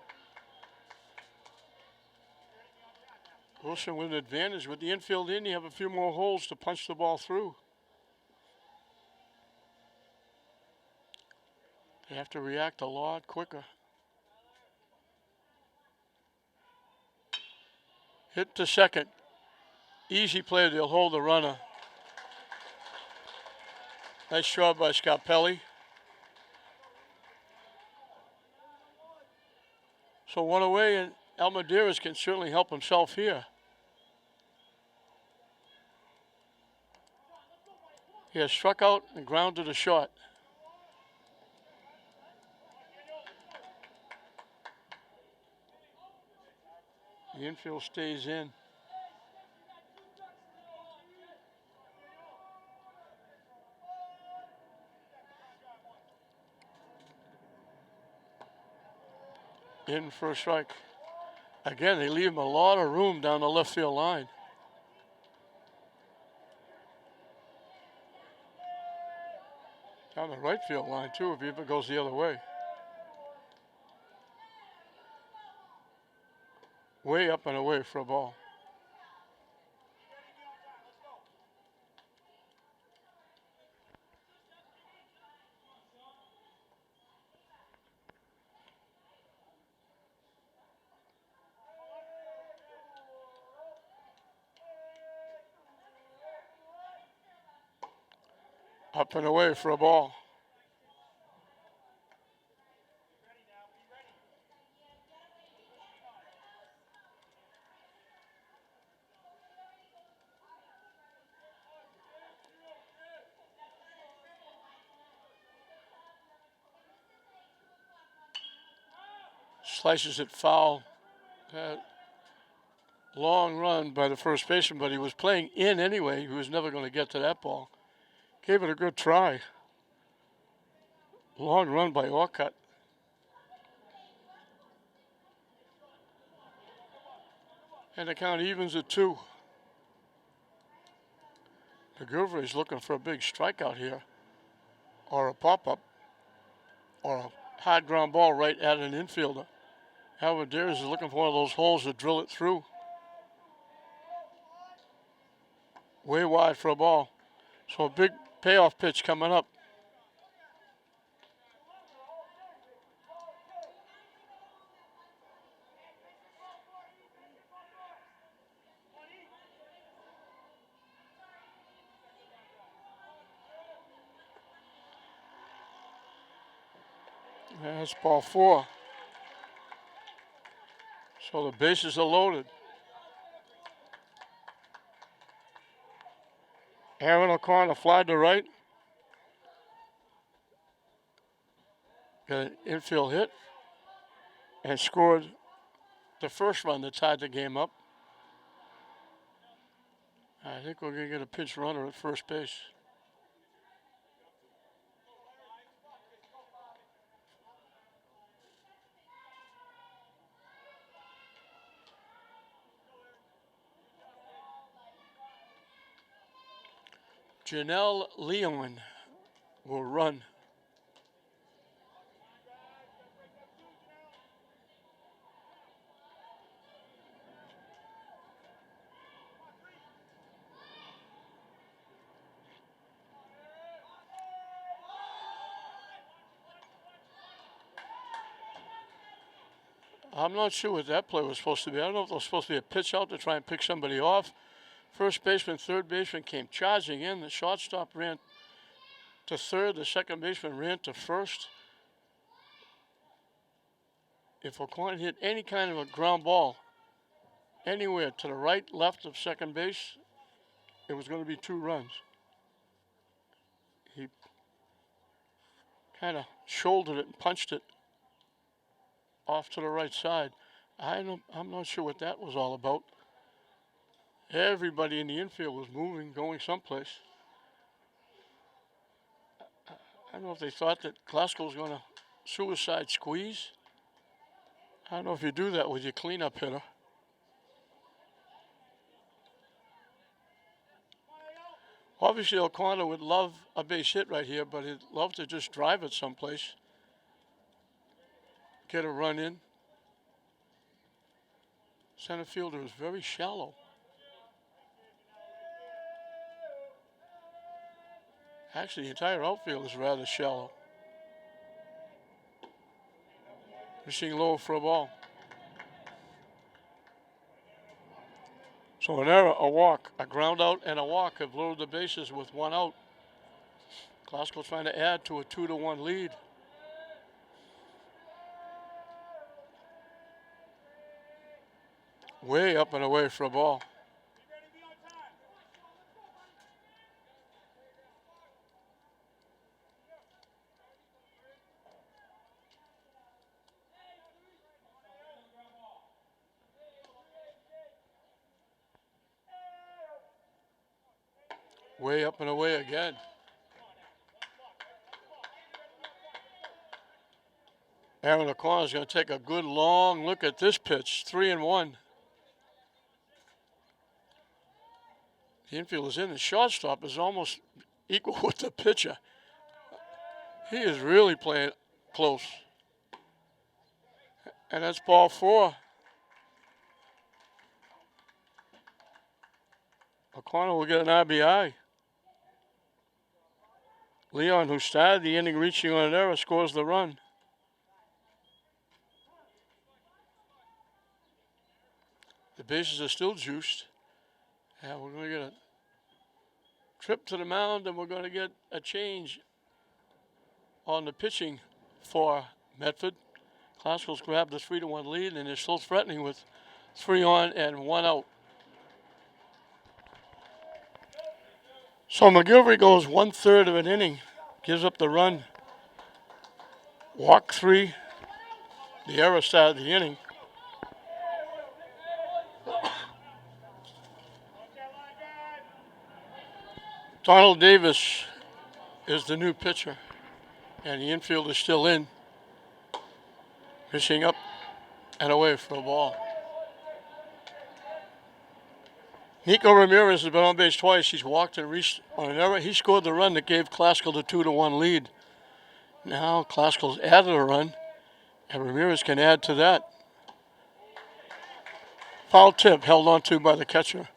Speaker 1: Wilson with an advantage. With the infield in, you have a few more holes to punch the ball through. They have to react a lot quicker. Hit to second. Easy play. They'll hold the runner. Nice job by Scarpelli. So one away, and Almaderas can certainly help himself here. He has struck out and grounded a shot. The infield stays in. In for a strike. Again, they leave him a lot of room down the left field line. Down the right field line, too, if he ever goes the other way. Way up and away for a ball. Up and away for a ball. Slices it foul. Long run by the first baseman, but he was playing in anyway. He was never going to get to that ball. Gave it a good try. Long run by Orcutt. And the count evens at 2. McGilvery is looking for a big strikeout here, or a pop-up, or a hard ground ball right at an infielder. Alvarez is looking for one of those holes to drill it through. Way wide for a ball. So a big payoff pitch coming up. That's ball 4. So the bases are loaded. Aaron O'Connor fly to right. Got an infield hit. And scored the first run that tied the game up. I think we're going to get a pinch runner at first base. Janelle Leon will run. I'm not sure what that play was supposed to be. I don't know if it was supposed to be a pitch out to try and pick somebody off. First baseman, third baseman came charging in. The shortstop ran to third. The second baseman ran to first. If O'Connor hit any kind of a ground ball anywhere to the right, left of second base, it was going to be 2 runs. He kind of shouldered it and punched it off to the right side. I'm not sure what that was all about. Everybody in the infield was moving, going someplace. I don't know if they thought that Glasgow was going to suicide squeeze. I don't know if you do that with your cleanup hitter. Obviously, O'Connor would love a base hit right here, but he'd love to just drive it someplace. Get a run in. Center fielder is very shallow. Actually, the entire outfield is rather shallow. Missing low for a ball. So an error, a walk, a ground out, and a walk have loaded the bases with 1 out. Glasgow trying to add to a 2-1 lead. Way up and away for a ball. Way up and away again. Aaron Lchs is going to take a good long look at this pitch. 3-1. The infield is in. The shortstop is almost equal with the pitcher. He is really playing close. And that's ball 4. O'Connell will get an RBI. Leon, who started the inning reaching on an error, scores the run. The bases are still juiced. And we're going to get a trip to the mound, and we're going to get a change on the pitching for Medford. Classical's grabbed the 3-1 lead, and they're still threatening with 3 on and 1 out. So McGilvery goes 1/3 of an inning, gives up the run, walk 3. The error started the inning. Donald Davis is the new pitcher, and the infield is still in. Fishing up and away for a ball. Nico Ramirez has been on base twice. He's walked and reached on an error. He scored the run that gave Classical the 2-1 lead. Now Classical's added a run, and Ramirez can add to that. Foul tip held on to by the catcher.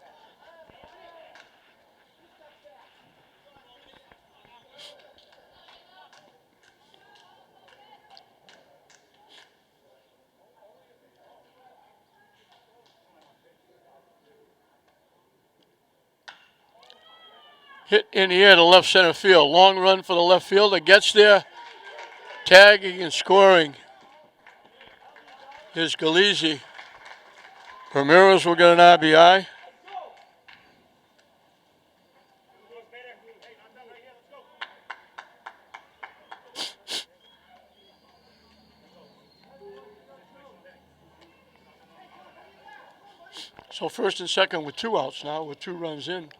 Speaker 1: Hit in the air to left center field. Long run for the left fielder. Gets there. Tagging and scoring is Galizzi. Ramirez will get an RBI. So first and second with 2 outs now, with 2 runs in.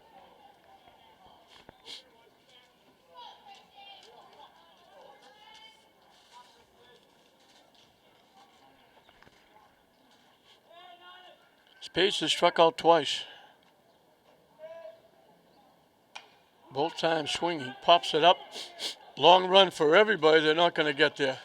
Speaker 1: Space has struck out twice. Both times swinging. Pops it up. Long run for everybody. They're not going to get there.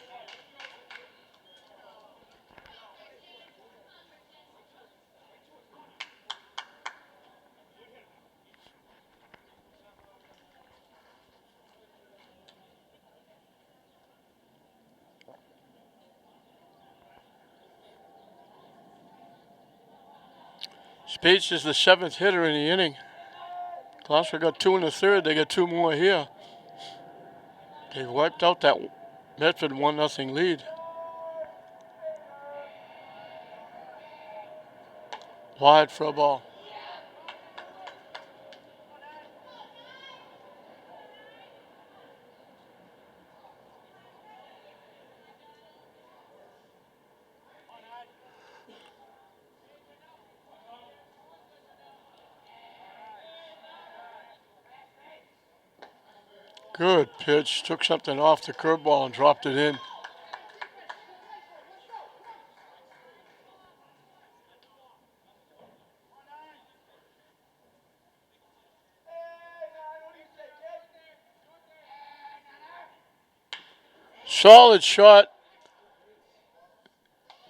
Speaker 1: Spates is the 7th hitter in the inning. Gloucester got 2 in the 3rd. They got 2 more here. They've wiped out that Medford 1-0 lead. Wide for a ball. Good pitch. Took something off the curveball and dropped it in. Solid shot.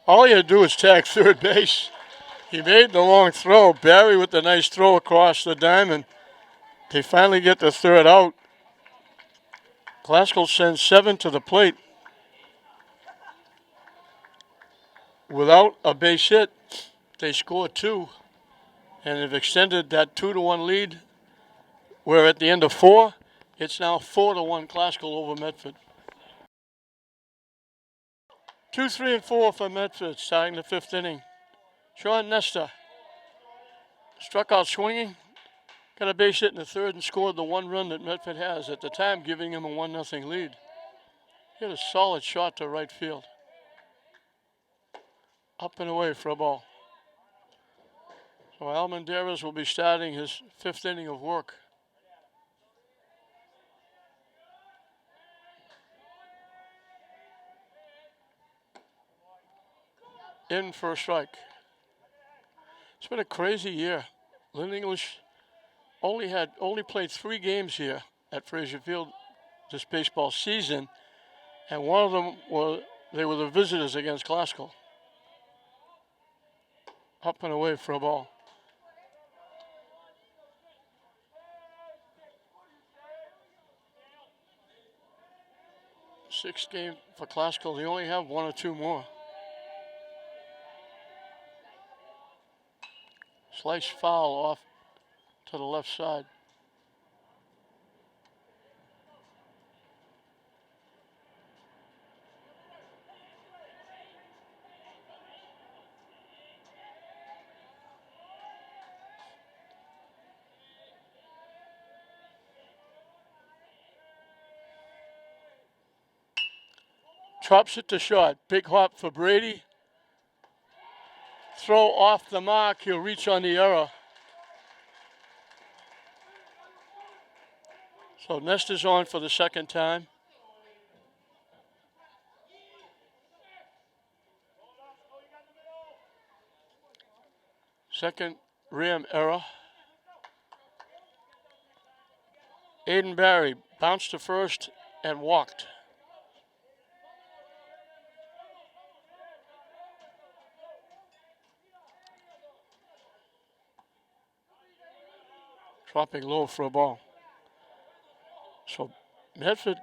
Speaker 1: All he had to do was tag third base. He made the long throw. Barry with the nice throw across the diamond. They finally get the 3rd out. Classical sends 7 to the plate. Without a base hit, they score 2. And they've extended that 2-1 lead. We're at the end of 4. It's now 4-1 Classical over Medford. 2, 3, and 4 for Medford, starting the 5th inning. Sean Nestor Struck out swinging, got a base hit in the third and scored the one run that Medford has, at the time giving him a 1-0 lead. Hit a solid shot to right field. Up and away for a ball. So Almendarez will be starting his 5th inning of work. In for a strike. It's been a crazy year. Lynn English only played 3 games here at Frazier Field this baseball season, and one of them they were the visitors against Glasgow. Up and away for a ball. Sixth game for Glasgow. They only have 1 or 2 more. Slice foul off to the left side. Chops it to short. Big hop for Brady. Throw off the mark. He'll reach on the error. So Nestor's on for the second time. Second Ram error. Aiden Barry bounced to first and walked. Dropping low for a ball. So Medford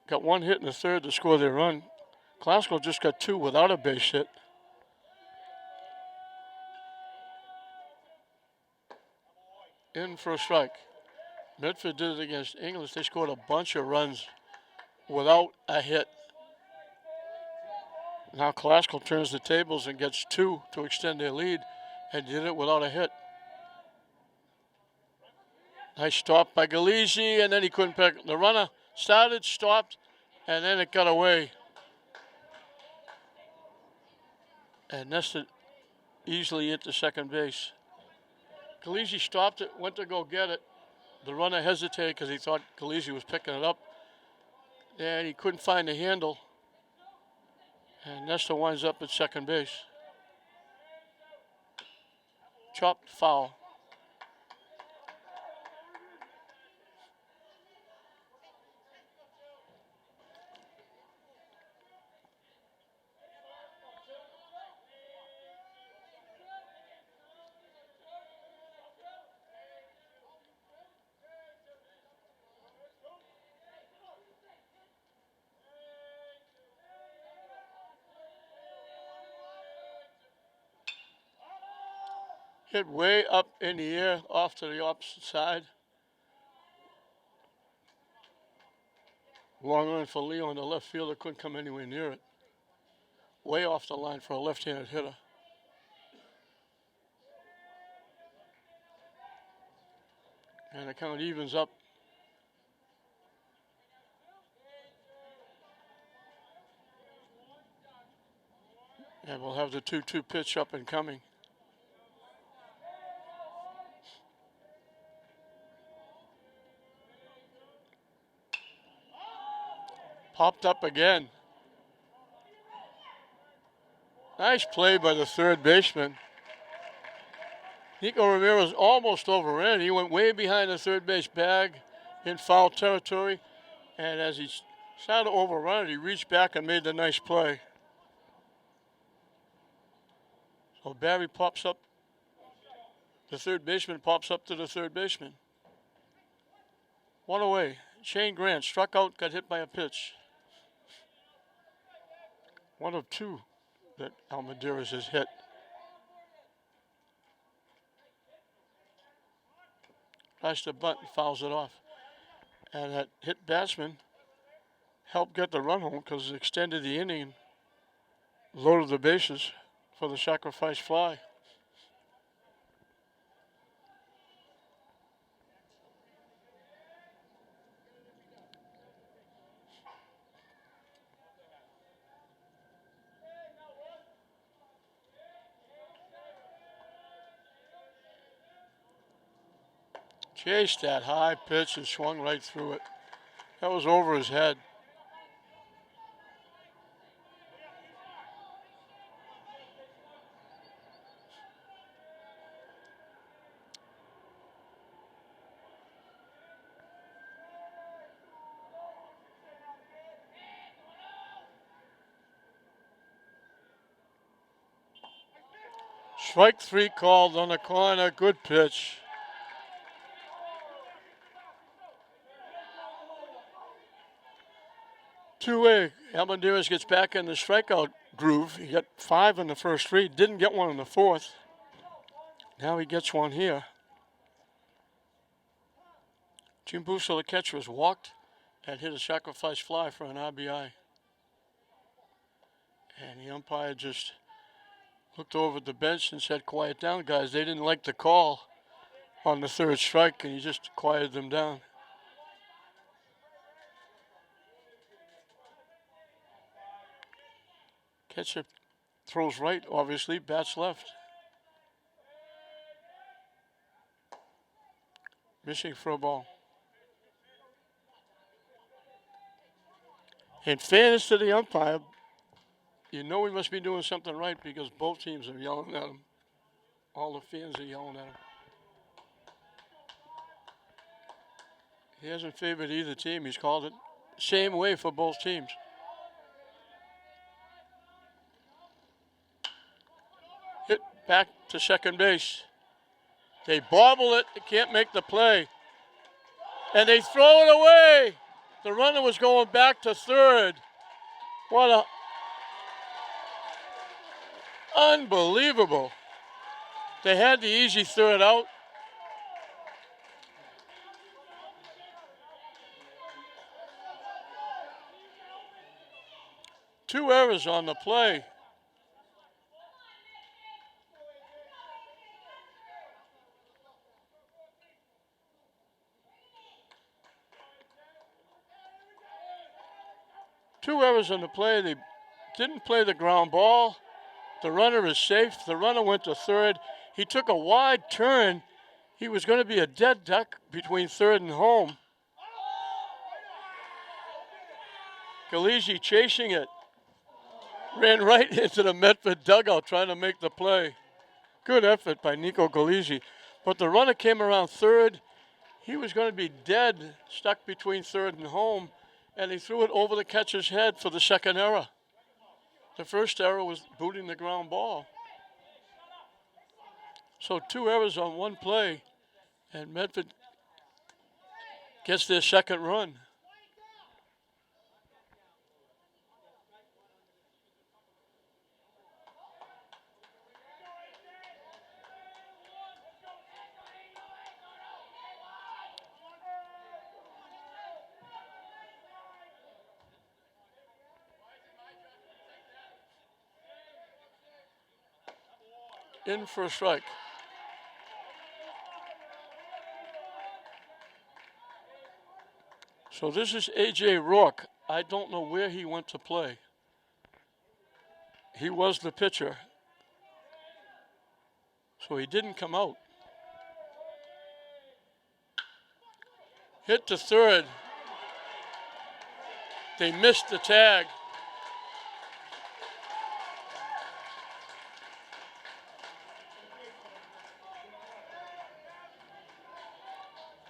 Speaker 1: got 1 hit in the third to score their run. Glasgow just got 2 without a base hit. In for a strike. Medford did it against English. They scored a bunch of runs without a hit. Now Glasgow turns the tables and gets 2 to extend their lead, and did it without a hit. Nice stop by Galizzi, and then he couldn't pick. The runner started, stopped, and then it got away. And Nestor easily hit the second base. Galizzi stopped it, went to go get it. The runner hesitated because he thought Galizzi was picking it up. And he couldn't find the handle. And Nestor winds up at second base. Chopped foul. Hit way up in the air off to the opposite side. Long run for Leo, and the left fielder couldn't come anywhere near it. Way off the line for a left-handed hitter. And the count evens up. And we'll have the 2-2 pitch up and coming. Popped up again. Nice play by the third baseman. Nico Ramirez almost overran. He went way behind the third base bag in foul territory. And as he started to overrun it, he reached back and made the nice play. So Barry pops up. The third baseman pops up to the third baseman. 1 away. Shane Grant struck out, got hit by a pitch. 1 of 2 that Almendarez has hit. Tries to bunt and fouls it off. And that hit batsman helped get the run home because it extended the inning and loaded the bases for the sacrifice fly. Chased that high pitch and swung right through it. That was over his head. Strike 3 called on the corner. Good pitch. Two-way. Almendares gets back in the strikeout groove. He got 5 in the first 3. Didn't get one in the 4th. Now he gets one here. Jim Busso, the catcher, was walked and hit a sacrifice fly for an RBI. And the umpire just looked over at the bench and said, quiet down, guys. They didn't like the call on the 3rd strike, and he just quieted them down. Catcher throws right, obviously, bats left. Missing for a ball. In fairness to the umpire, you know he must be doing something right because both teams are yelling at him. All the fans are yelling at him. He hasn't favored either team. He's called it same way for both teams. Hit back to second base. They bobble it. They can't make the play. And they throw it away. The runner was going back to 3rd. What a unbelievable. They had the easy 3rd out. Two errors on the play. Two errors on the play. They didn't play the ground ball. The runner is safe. The runner went to 3rd. He took a wide turn. He was going to be a dead duck between 3rd and home. Galigi chasing it. Ran right into the Medford dugout trying to make the play. Good effort by Nico Galigi. But the runner came around 3rd. He was going to be dead, stuck between 3rd and home, and he threw it over the catcher's head for the 2nd error. The first error was booting the ground ball. So 2 errors on 1 play, and Medford gets their 2nd run. In for a strike. So this is A.J. Rourke. I don't know where he went to play. He was the pitcher. So he didn't come out. Hit to 3rd. They missed the tag.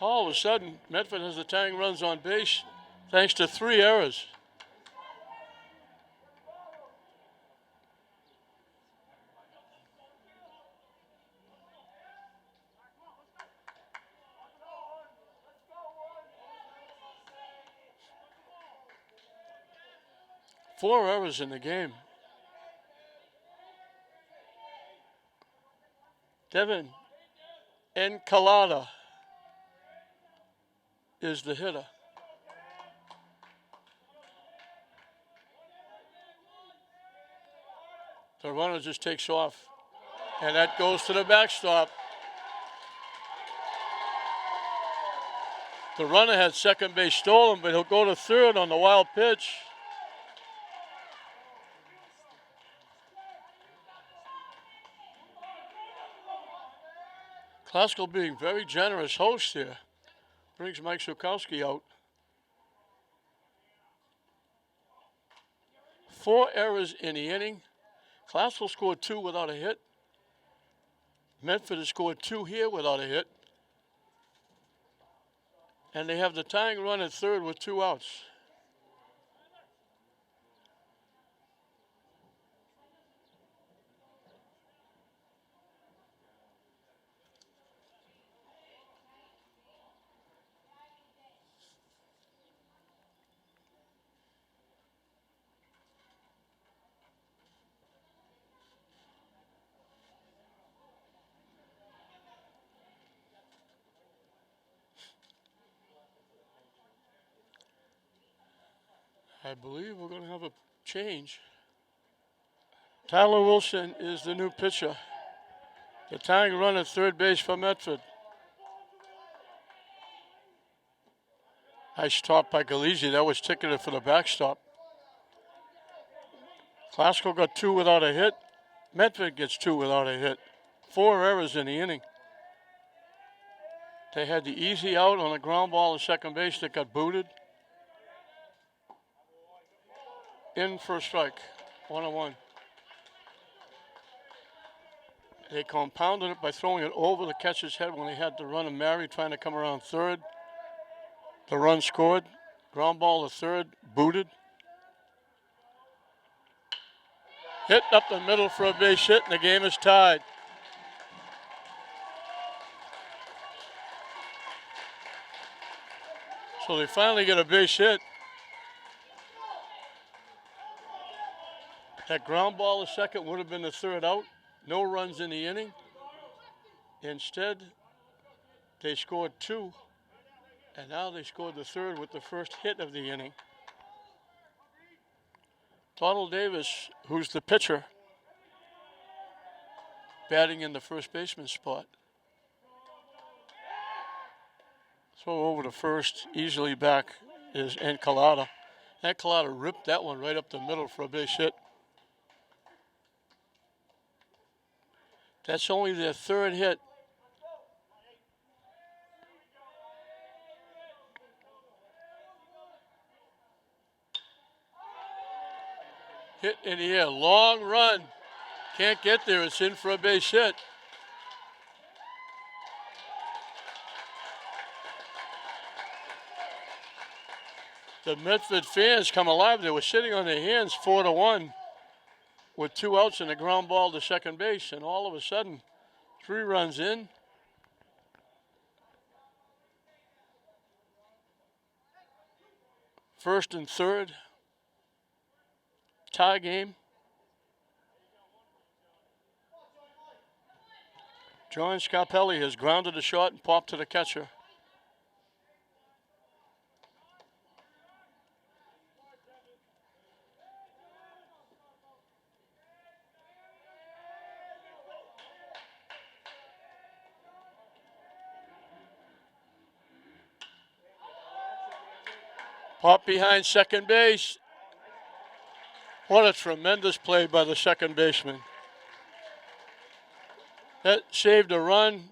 Speaker 1: All of a sudden, Medford has the tying runs on base thanks to 3 errors. Four errors in the game. Devin Encalada is the hitter. The runner just takes off, and that goes to the backstop. The runner had second base stolen, but he'll go to 3rd on the wild pitch. Klasko being very generous host here. Brings Mike Sukowski out. 4 errors in the inning. Klasko scored 2 without a hit. Medford has scored 2 here without a hit. And they have the tying run at third with 2 outs. I believe we're going to have a change. Tyler Wilson is the new pitcher. The tying run at third base for Medford. Nice stop by Galizzi. That was ticketed for the backstop. Klasko got 2 without a hit. Medford gets 2 without a hit. 4 errors in the inning. They had the easy out on a ground ball at second base that got booted. In for a strike. 1-1. They compounded it by throwing it over the catcher's head when they had to run a Mary trying to come around third. The run scored. Ground ball to third. Booted. Hit up the middle for a base hit, and the game is tied. So they finally get a base hit. That ground ball to second would have been the third out. No runs in the inning. Instead, they scored 2. And now they scored the third with the first hit of the inning. Donald Davis, who's the pitcher, batting in the first baseman spot. Throw over to first, easily back is Encalada. Encalada ripped that one right up the middle for a base hit. That's only their third hit. Hit in the air, long run. Can't get there, it's in for a base hit. The Medford fans come alive. They were sitting on their hands 4-1 with 2 outs and a ground ball to second base. And all of a sudden, 3 runs in. First and third. Tie game. John Scarpelli has grounded a shot and popped to the catcher. Pop behind second base. What a tremendous play by the second baseman. That saved a run,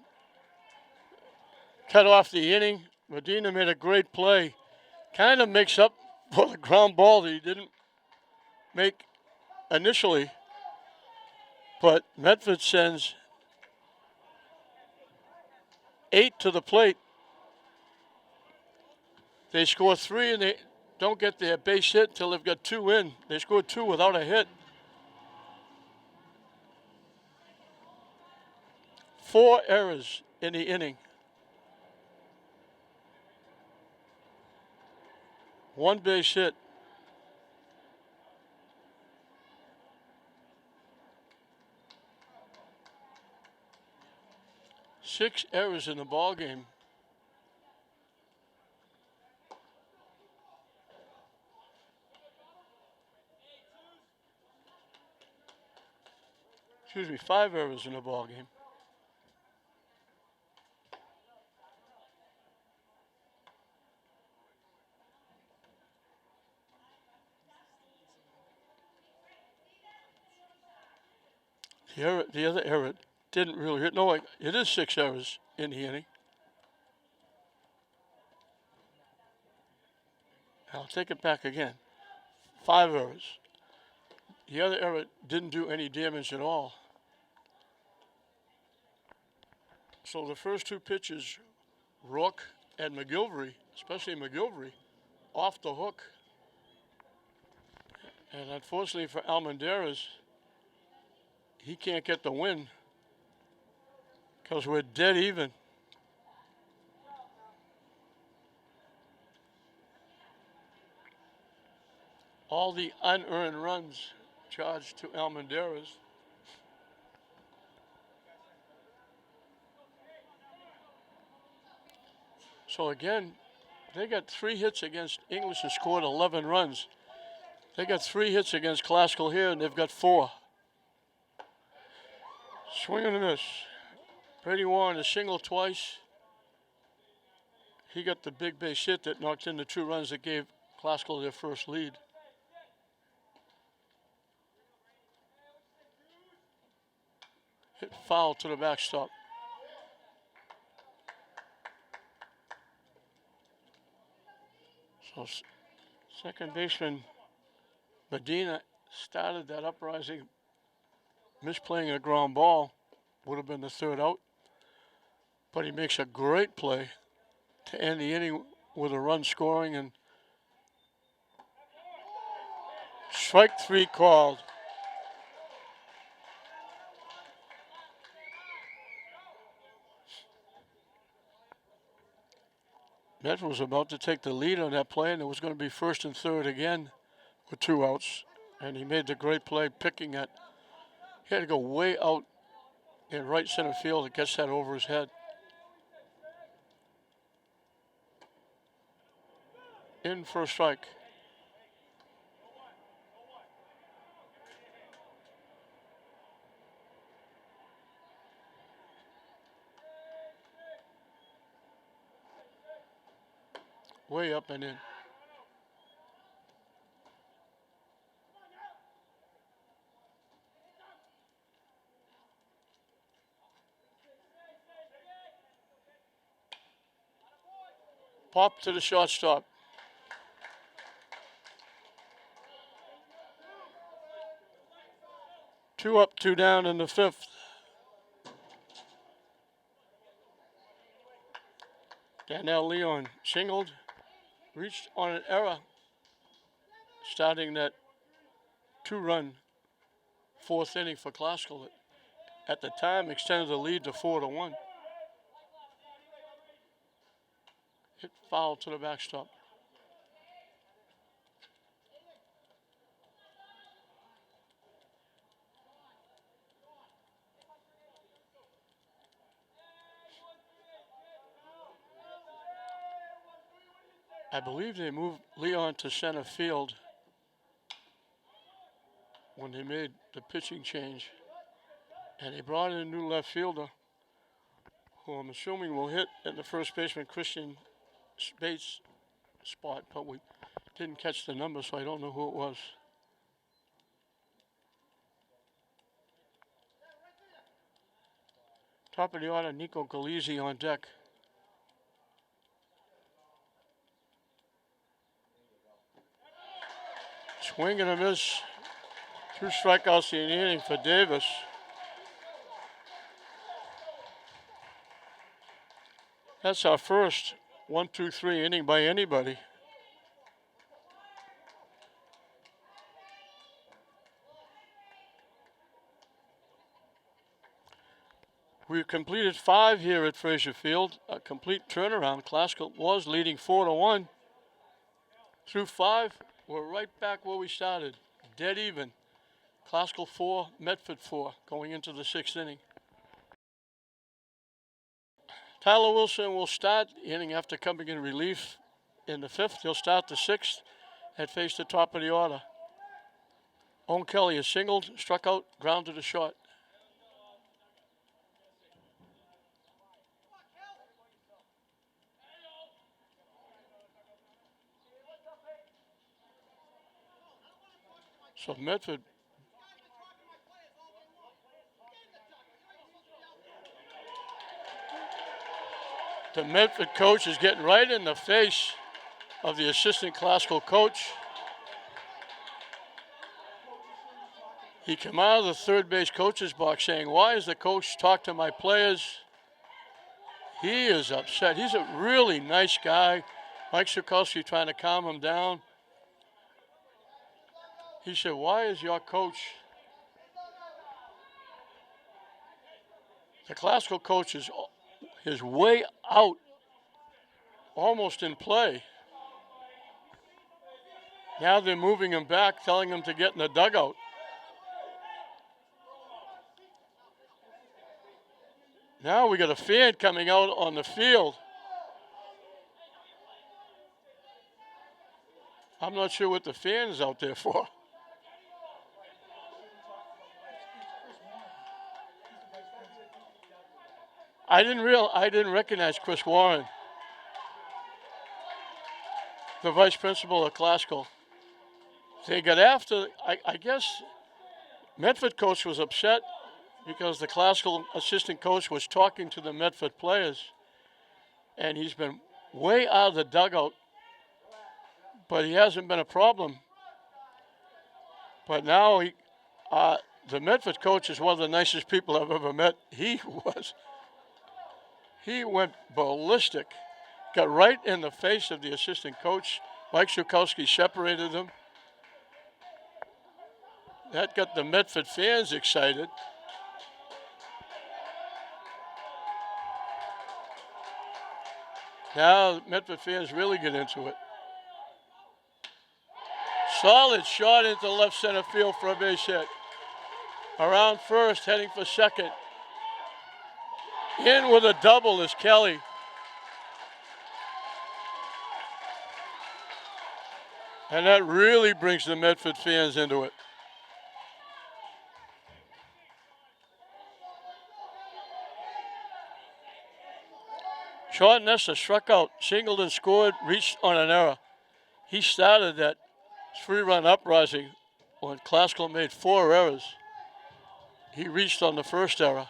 Speaker 1: cut off the inning. Medina made a great play. Kind of makes up for the ground ball that he didn't make initially. But Medford sends 8 to the plate. They score 3 and they don't get their base hit until they've got 2 in. They scored 2 without a hit. 4 errors in the inning. 1 base hit. Six errors in the ball game. Excuse me, 5 errors in the ball game. The other error didn't really hit. No, it is 6 errors. in the inning. I'll take it back again. 5 errors. The other error didn't do any damage at all. So the first 2 pitches, Rook and McGilvery, especially McGilvery, off the hook. And unfortunately for Almendarez, he can't get the win because we're dead even. All the unearned runs charged to Almendarez. So again, they got 3 hits against English and scored 11 runs. They got 3 hits against Classical here, and they've got 4. Swing and a miss. Brady Warren a single twice. He got the big base hit that knocked in the 2 runs that gave Classical their first lead. Hit foul to the backstop. So second baseman Medina started that uprising, misplaying a ground ball. Would have been the 3rd out. But he makes a great play to end the inning with a run scoring, and strike 3 called. Medford was about to take the lead on that play, and it was going to be 1st and 3rd again with 2 outs. And he made the great play picking it. He had to go way out in right center field to catch that over his head. In for a strike. Way up and in. Pop to the shortstop. Two up, 2 down in the 5th. Daniel Leon singled, reached on an error, starting that 2-run 4th inning for Classical. At the time, extended the lead to 4-1. Hit foul to the backstop. I believe they moved Leon to center field when they made the pitching change. And they brought in a new left fielder, who I'm assuming will hit at the first baseman Christian Bates spot, but we didn't catch the number, so I don't know who it was. Top of the order, Nico Galizzi on deck. Swing and a miss. 2 strikeouts in the inning for Davis. That's our first 1-2-3 inning by anybody. We've completed 5 here at Frazier Field. A complete turnaround. Classical was leading 4-1. Through 5, we're right back where we started. Dead even. Classical 4, Medford 4, going into the 6th inning. Tyler Wilson will start the inning after coming in relief in the 5th. He'll start the 6th and face the top of the order. Owen Kelly is singled, struck out, grounded to short. So Medford The Medford coach is getting right in the face of the assistant classical coach. He came out of the third base coach's box saying, "Why is the coach talk to my players?" He is upset. He's a really nice guy. Mike Sikorsky trying to calm him down. He said, "Why is your coach?" The classical coach is way out, almost in play. Now they're moving him back, telling him to get in the dugout. Now we got a fan coming out on the field. I'm not sure what the fan is out there for. I didn't recognize Chris Warren, the vice principal of classical. They got after, I guess Medford coach was upset because the classical assistant coach was talking to the Medford players, and he's been way out of the dugout, but he hasn't been a problem. But now the Medford coach is one of the nicest people I've ever met. He went ballistic, got right in the face of the assistant coach. Mike Sikorsky separated them. That got the Medford fans excited. Now Medford fans really get into it. Solid shot into left center field for a base hit. Around first, heading for second. In with a double is Kelly. And that really brings the Medford fans into it. Sean Nessa struck out, singled and scored, reached on an error. He started that three-run uprising when Classical made 4 errors. He reached on the first error.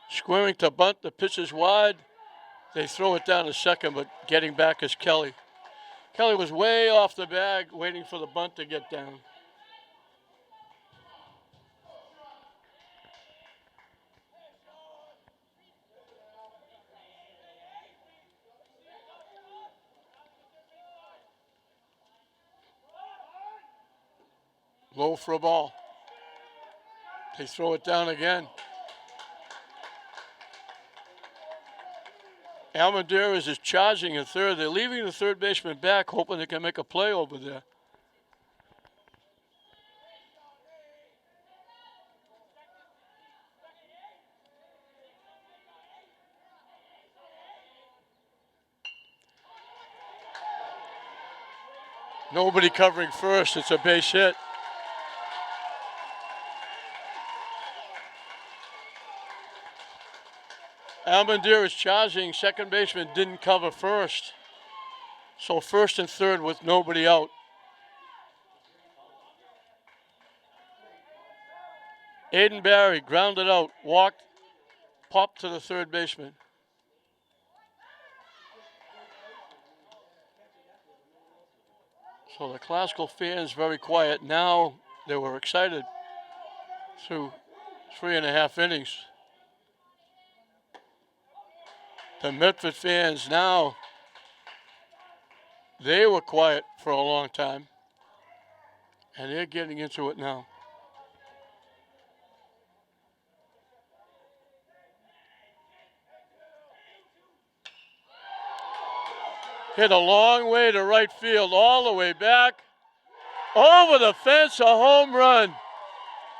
Speaker 1: Squaring to bunt, the pitch is wide. They throw it down to second, but getting back is Kelly. Kelly was way off the bag, waiting for the bunt to get down. Low for a ball. They throw it down again. Almendarez is charging at third. They're leaving the third baseman back, hoping they can make a play over there. Nobody covering first. It's a base hit. Almendarez charging. Second baseman didn't cover first. So first and third with nobody out. Aiden Barry grounded out, walked, popped to the third baseman. So the Classical fans very quiet. Now they were excited through 3.5 innings. The Medford fans now, they were quiet for a long time, and they're getting into it now. Hit a long way to right field, all the way back. Over the fence, a home run.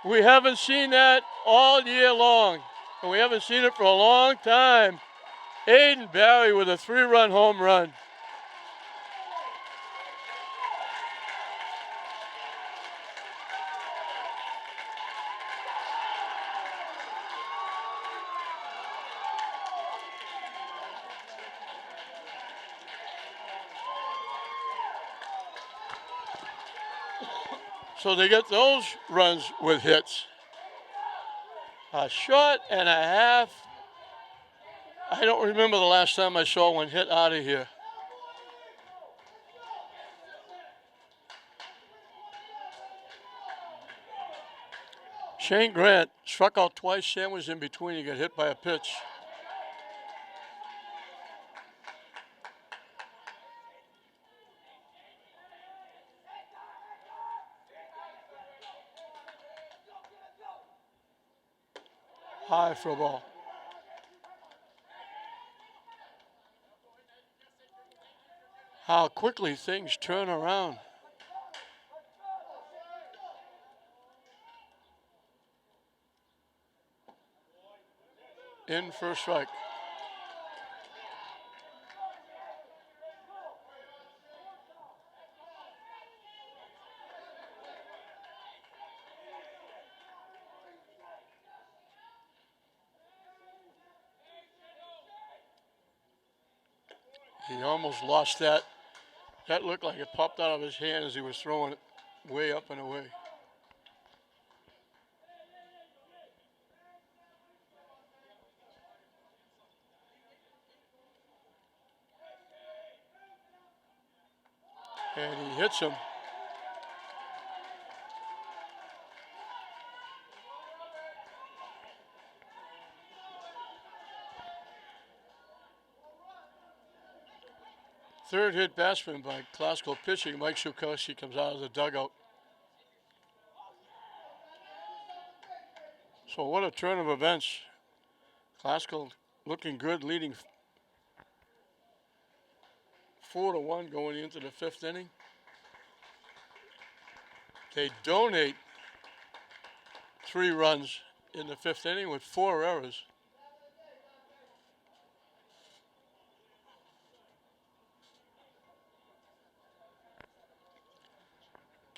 Speaker 1: We haven't seen that all year long, and we haven't seen it for a long time. Aiden Barry with a 3-run home run. So they get those runs with hits. A shot and a half. I don't remember the last time I saw one hit out of here. Shane Grant struck out twice. Sam was in between. He got hit by a pitch. High for a ball. How quickly things turn around. In for a strike. He almost lost that. That looked like it popped out of his hand as he was throwing it way up and away. And he hits him. Third hit batsman by Glasgow pitching. Mike Sukowski comes out of the dugout. So what a turn of events. Glasgow looking good, leading 4-1 going into the fifth inning. They donate 3 runs in the fifth inning with 4 errors.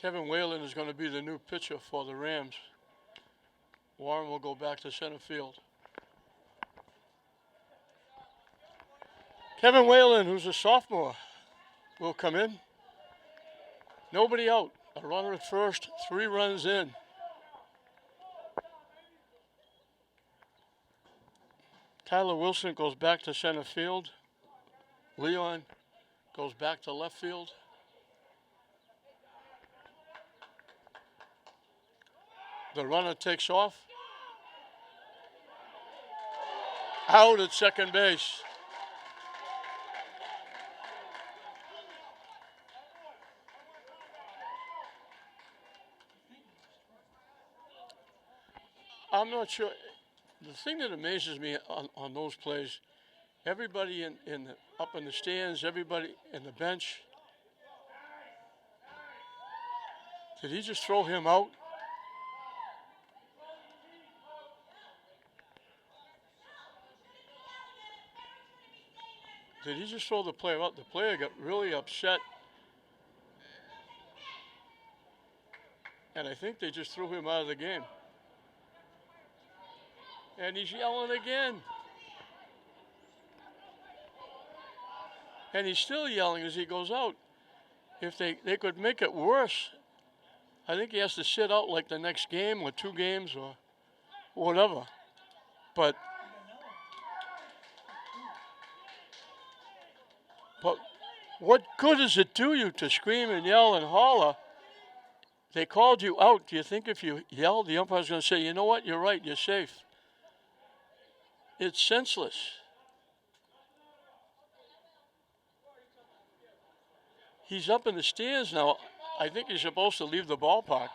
Speaker 1: Kevin Whalen is going to be the new pitcher for the Rams. Warren will go back to center field. Kevin Whalen, who's a sophomore, will come in. Nobody out. A runner at first, 3 runs in. Tyler Wilson goes back to center field. Leon goes back to left field. The runner takes off. Out at second base. I'm not sure. The thing that amazes me on those plays, everybody up in the stands, everybody in the bench, did he just throw him out? Did he just throw the player out? The player got really upset. And I think they just threw him out of the game. And he's yelling again. And he's still yelling as he goes out. If they could make it worse, I think he has to sit out like the next game or 2 games or whatever. But what good does it do you to scream and yell and holler? They called you out. Do you think if you yelled, the umpire's going to say, you know what, you're right, you're safe? It's senseless. He's up in the stands now. I think he's supposed to leave the ballpark.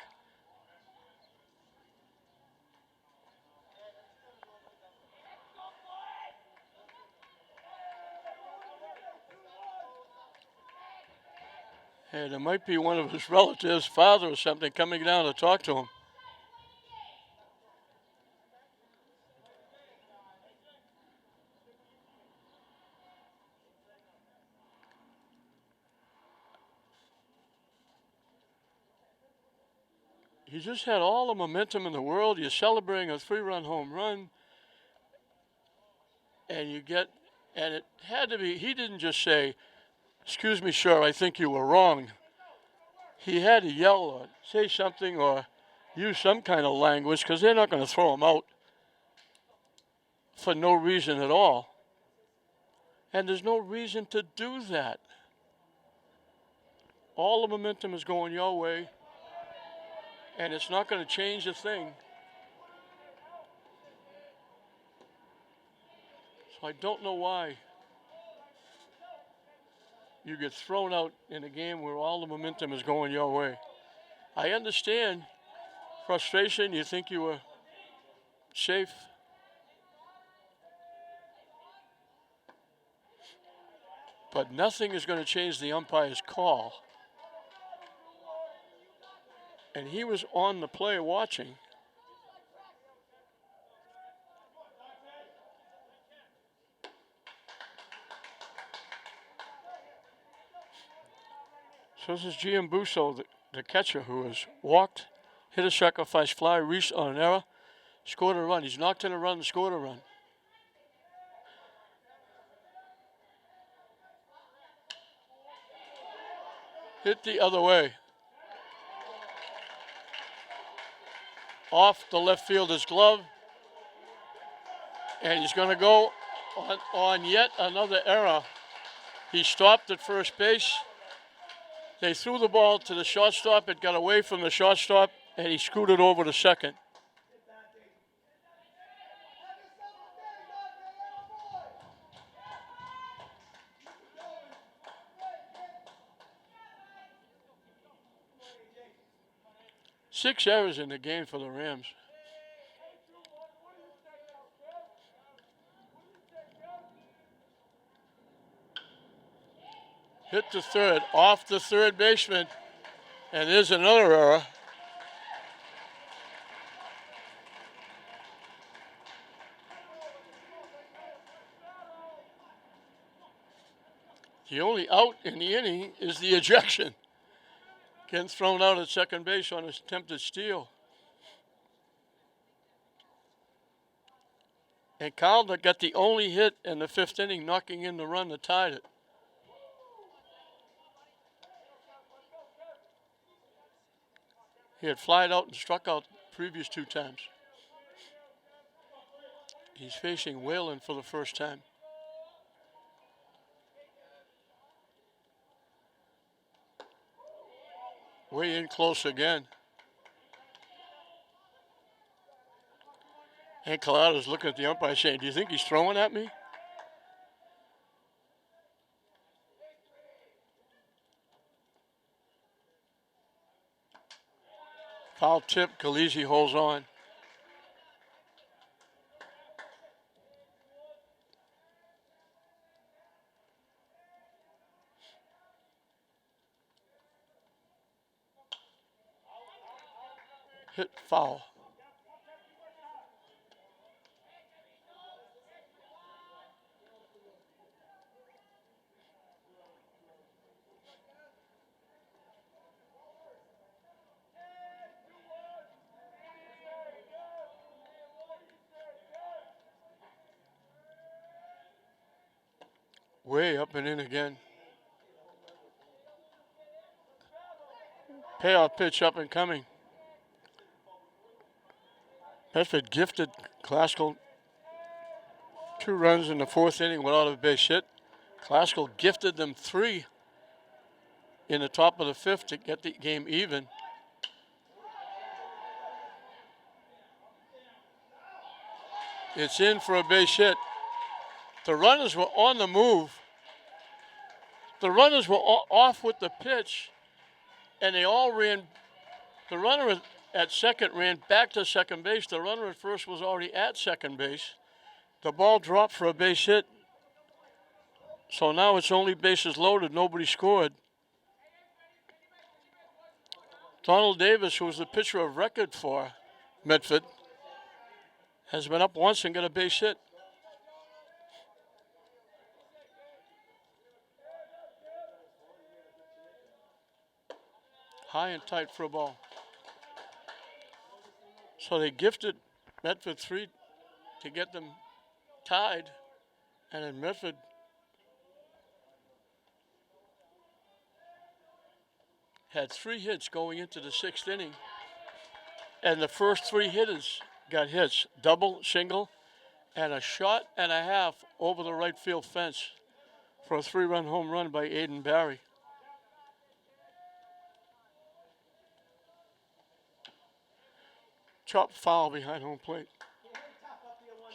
Speaker 1: And it might be one of his relatives, father or something, coming down to talk to him. You just had all the momentum in the world. You're celebrating a 3-run home run. And it had to be, he didn't just say, excuse me, sir, I think you were wrong. He had to yell or say something or use some kind of language because they're not going to throw him out. for no reason at all. And there's no reason to do that. All the momentum is going your way, and it's not going to change a thing. So I don't know why you get thrown out in a game where all the momentum is going your way. I understand frustration. You think you were safe. But nothing is going to change the umpire's call. And he was on the play watching. So this is Giambusso, the catcher, who has walked, hit a sacrifice fly, reached on an error, scored a run. He's knocked in a run and scored a run. Hit the other way. Off the left fielder's glove. And he's going to go on yet another error. He stopped at first base. They threw the ball to the shortstop. It got away from the shortstop, and he scooted over to second. Six errors in the game for the Rams. Hit to third, off the third baseman, and there's another error. The only out in the inning is the ejection. Getting thrown out at second base on his attempted steal. And Calder got the only hit in the fifth inning, knocking in the run that tied it. He had flied out and struck out previous two times. He's facing Whalen for the first time. Way in close again. And Collada's looking at the umpire saying, "Do you think he's throwing at me?" Foul tip, Khaleesi holds on. Hit foul. Way up and in again. Payoff pitch up and coming. Medford gifted Classical 2 runs in the fourth inning without a base hit. Classical gifted them 3 in the top of the fifth to get the game even. It's in for a base hit. The runners were on the move. The runners were off with the pitch, and they all ran. The runner at second ran back to second base. The runner at first was already at second base. The ball dropped for a base hit. So now it's only bases loaded. Nobody scored. Donald Davis, who was the pitcher of record for Medford, has been up once and got a base hit. High and tight for a ball. So they gifted Medford 3 to get them tied, and then Medford had 3 hits going into the sixth inning, and the first 3 hitters got hits: double, single, and a shot and a half over the right field fence for a 3-run home run by Aiden Barry. Chopped foul behind home plate.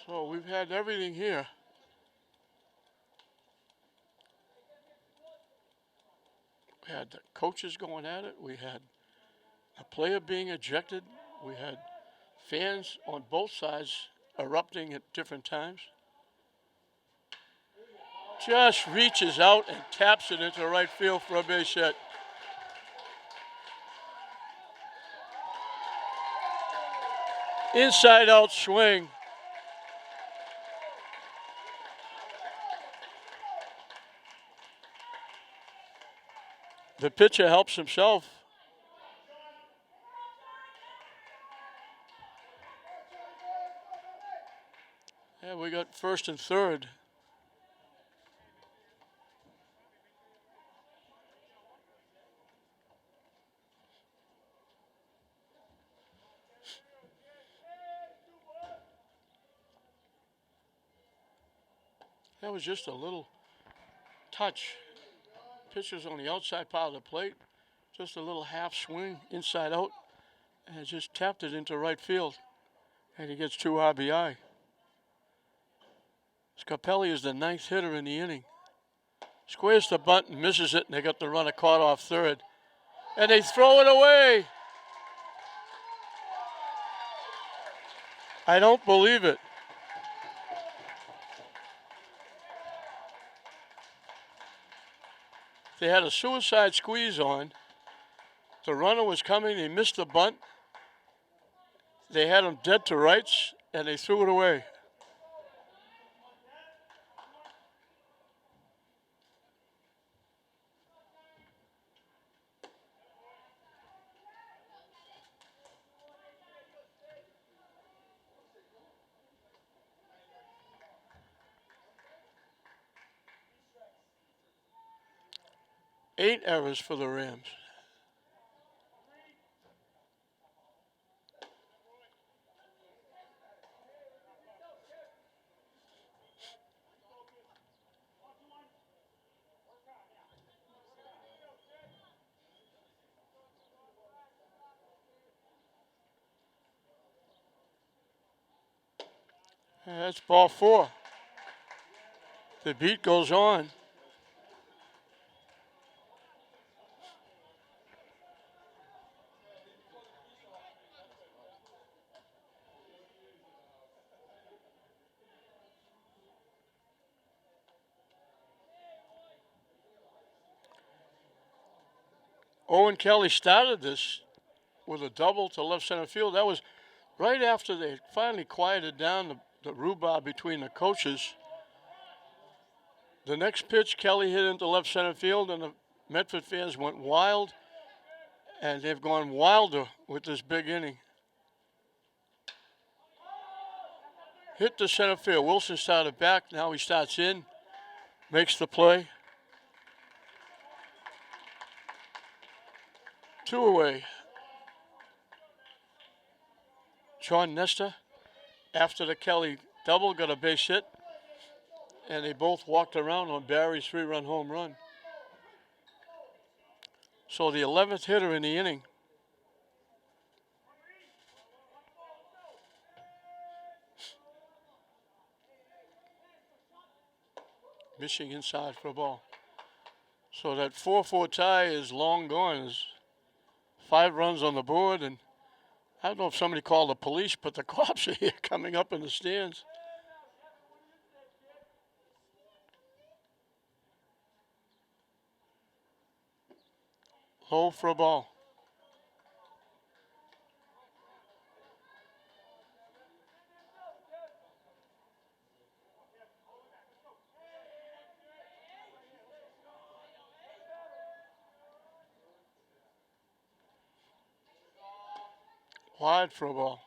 Speaker 1: So we've had everything here. We had the coaches going at it. We had a player being ejected. We had fans on both sides erupting at different times. Just reaches out and taps it into right field for a base hit. Inside out swing. The pitcher helps himself. Yeah, we got first and third. That was just a little touch. Pitcher's on the outside part of the plate. Just a little half swing inside out. And just tapped it into right field. And he gets 2 RBI. Scarpelli is the 9th hitter in the inning. Squares the bunt and misses it, and they got the runner caught off third. And they throw it away. I don't believe it. They had a suicide squeeze on. The runner was coming. They missed the bunt. They had him dead to rights, and they threw it away. Eight errors for the Rams. That's ball 4. The beat goes on. Owen Kelly started this with a double to left center field. That was right after they finally quieted down the rhubarb between the coaches. The next pitch, Kelly hit into left center field, and the Medford fans went wild, and they've gone wilder with this big inning. Hit the center field. Wilson started back. Now he starts in, makes the play. 2 away. John Nestor, after the Kelly double, got a base hit, and they both walked around on Barry's 3-run home run. So the 11th hitter in the inning. Missing inside for a ball. So that 4-4 tie is long gone. There's 5 runs on the board, and I don't know if somebody called the police, but the cops are here coming up in the stands. Low for a ball. Wide for a ball.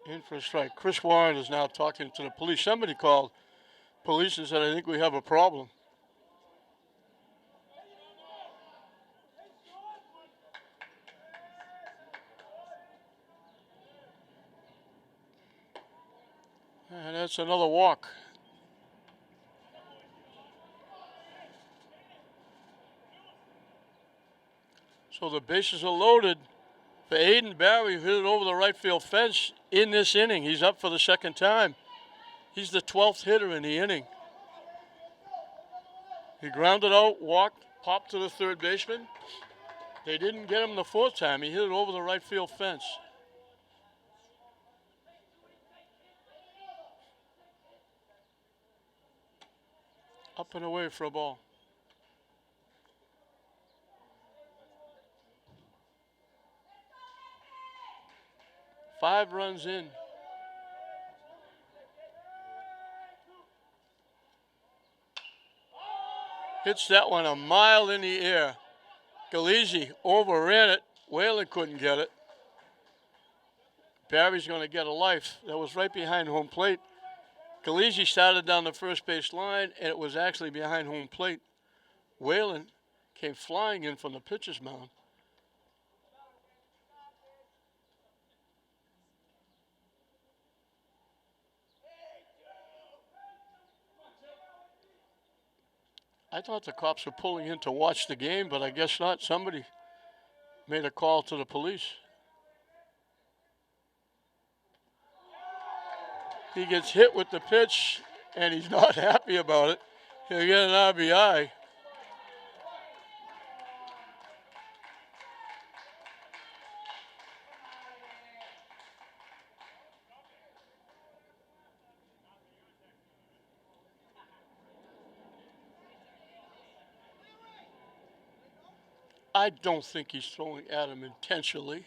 Speaker 1: In for a strike. Chris Warren is now talking to the police. Somebody called police and said, I think we have a problem. And that's another walk. So the bases are loaded for Aiden Barry, who hit it over the right field fence in this inning. He's up for the second time. He's the 12th hitter in the inning. He grounded out, walked, popped to the third baseman. They didn't get him the fourth time. He hit it over the right field fence. Up and away for a ball. Five runs in. Hits that one a mile in the air. Lchs overran it. Whalen couldn't get it. Barry's going to get a life. That was right behind home plate. Lchs started down the first base line, and it was actually behind home plate. Whalen came flying in from the pitcher's mound. I thought the cops were pulling in to watch the game, but I guess not. Somebody made a call to the police. He gets hit with the pitch, and he's not happy about it. He'll get an RBI. I don't think he's throwing at him intentionally.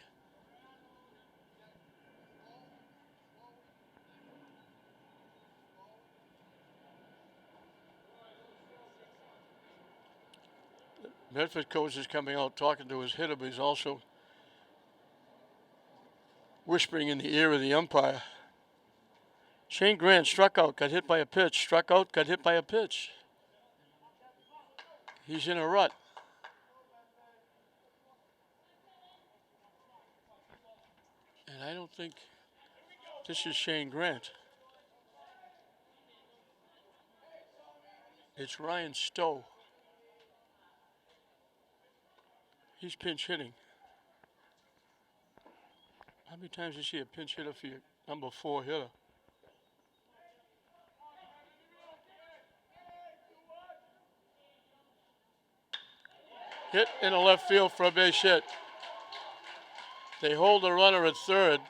Speaker 1: Medford coach is coming out talking to his hitter, but he's also whispering in the ear of the umpire. Shane Grant struck out, got hit by a pitch. Struck out, got hit by a pitch. He's in a rut. And I don't think this is Shane Grant. It's Ryan Stowe. He's pinch hitting. How many times do you see a pinch hitter for your number 4 hitter? Hit in the left field for a base hit. They hold the runner at third.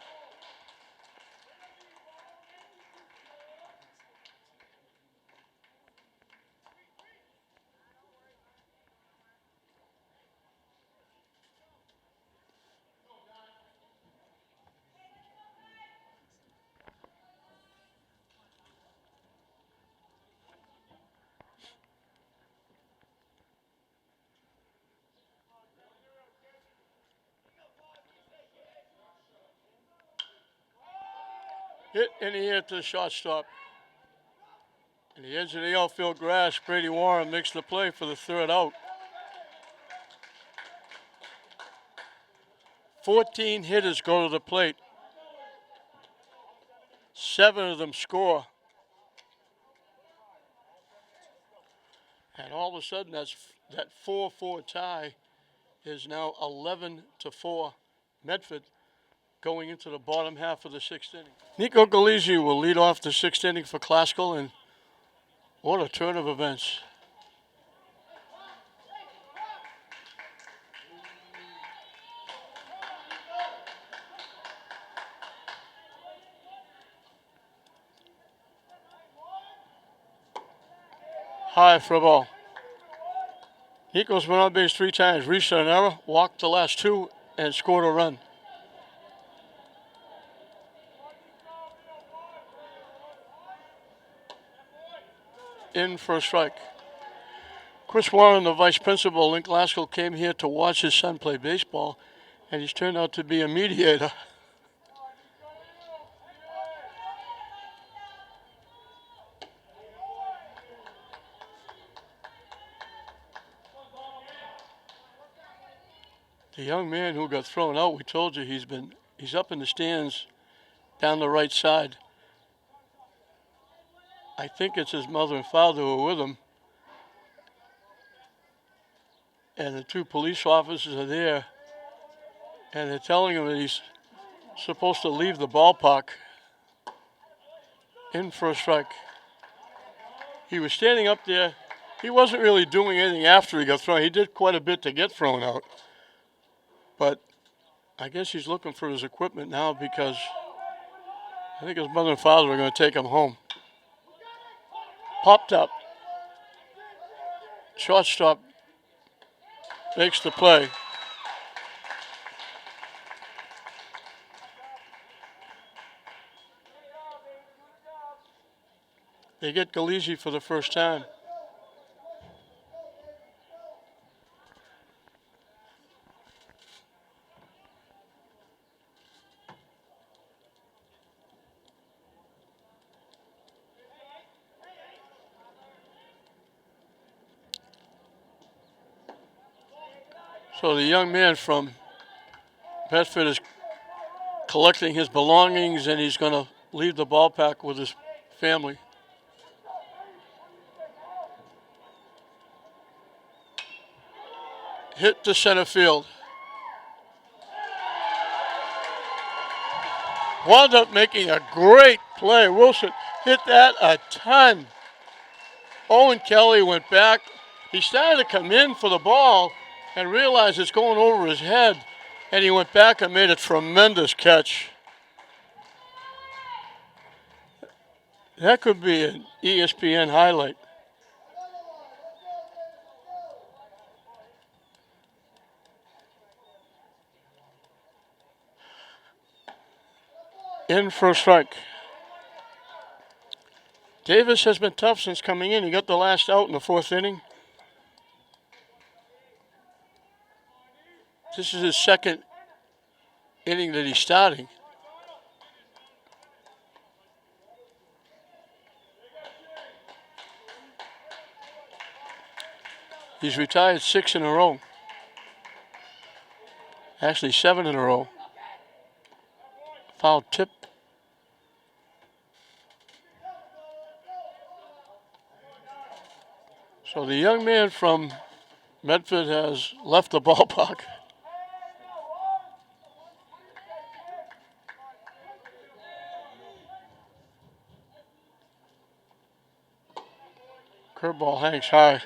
Speaker 1: Hit in the air to the shortstop. And the edge of the outfield grass, Brady Warren makes the play for the third out. 14 hitters go to the plate. 7 of them score. And all of a sudden, that 4-4 tie is now 11-4 Medford going into the bottom half of the 6th inning. Nico Lchs will lead off the 6th inning for Classical, and what a turn of events. High for a ball. Nico's went on base 3 times, reached an error, walked the last 2, and scored a run. In for a strike. Chris Warren, the vice principal in Glasgow, came here to watch his son play baseball, and he's turned out to be a mediator. The young man who got thrown out, we told you he's up in the stands down the right side. I think it's his mother and father who are with him. And the two police officers are there. And they're telling him that he's supposed to leave the ballpark. In for a strike. He was standing up there. He wasn't really doing anything after he got thrown. He did quite a bit to get thrown out. But I guess he's looking for his equipment now because I think his mother and father are going to take him home. Popped up. Shortstop makes the play. They get Lchs for the first time. So the young man from Medford is collecting his belongings and he's going to leave the ballpark with his family. Hit to center field. Wound up making a great play. Wilson hit that a ton. Owen Kelly went back. He started to come in for the ball and realized it's going over his head. And he went back and made a tremendous catch. That could be an ESPN highlight. In for a strike. Davis has been tough since coming in. He got the last out in the fourth inning. This is his second inning that he's starting. He's retired 6 in a row. Actually 7 in a row. Foul tip. So the young man from Medford has left the ballpark. Curveball hangs high.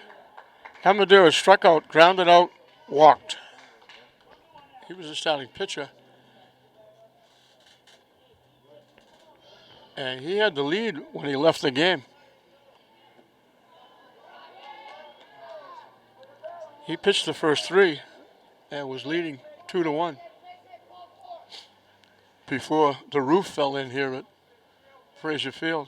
Speaker 1: Amadeo struck out, grounded out, walked. He was a starting pitcher. And he had the lead when he left the game. He pitched the first 3 and was leading 2-1 before the roof fell in here at Frazier Field.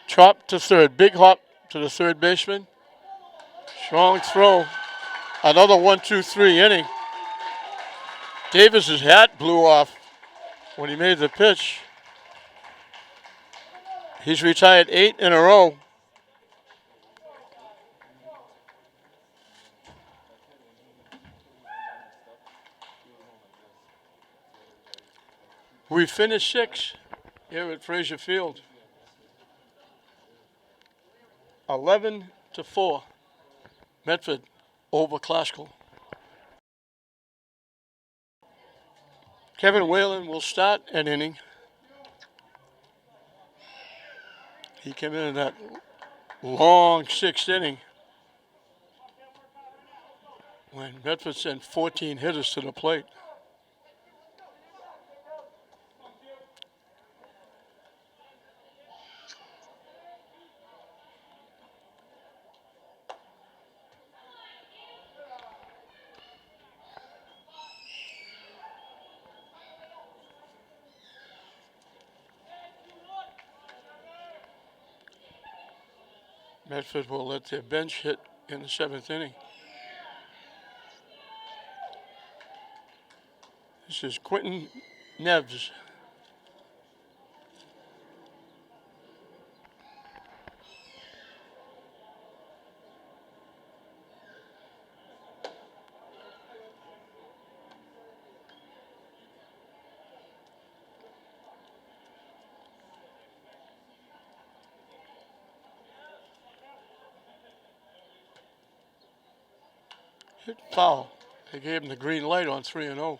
Speaker 1: Chop to third. Big hop to the third baseman. Strong throw. Another 1-2-3 inning. Davis's hat blew off when he made the pitch. He's retired 8 in a row. We finished 6 here at Frazier Field. 11-4. Medford over Classical. Kevin Whalen will start an inning. He came in that long 6th inning when Medford sent 14 hitters to the plate. Medford will let their bench hit in the 7th inning. This is Quentin Neves. Hit foul. They gave him the green light on 3-0.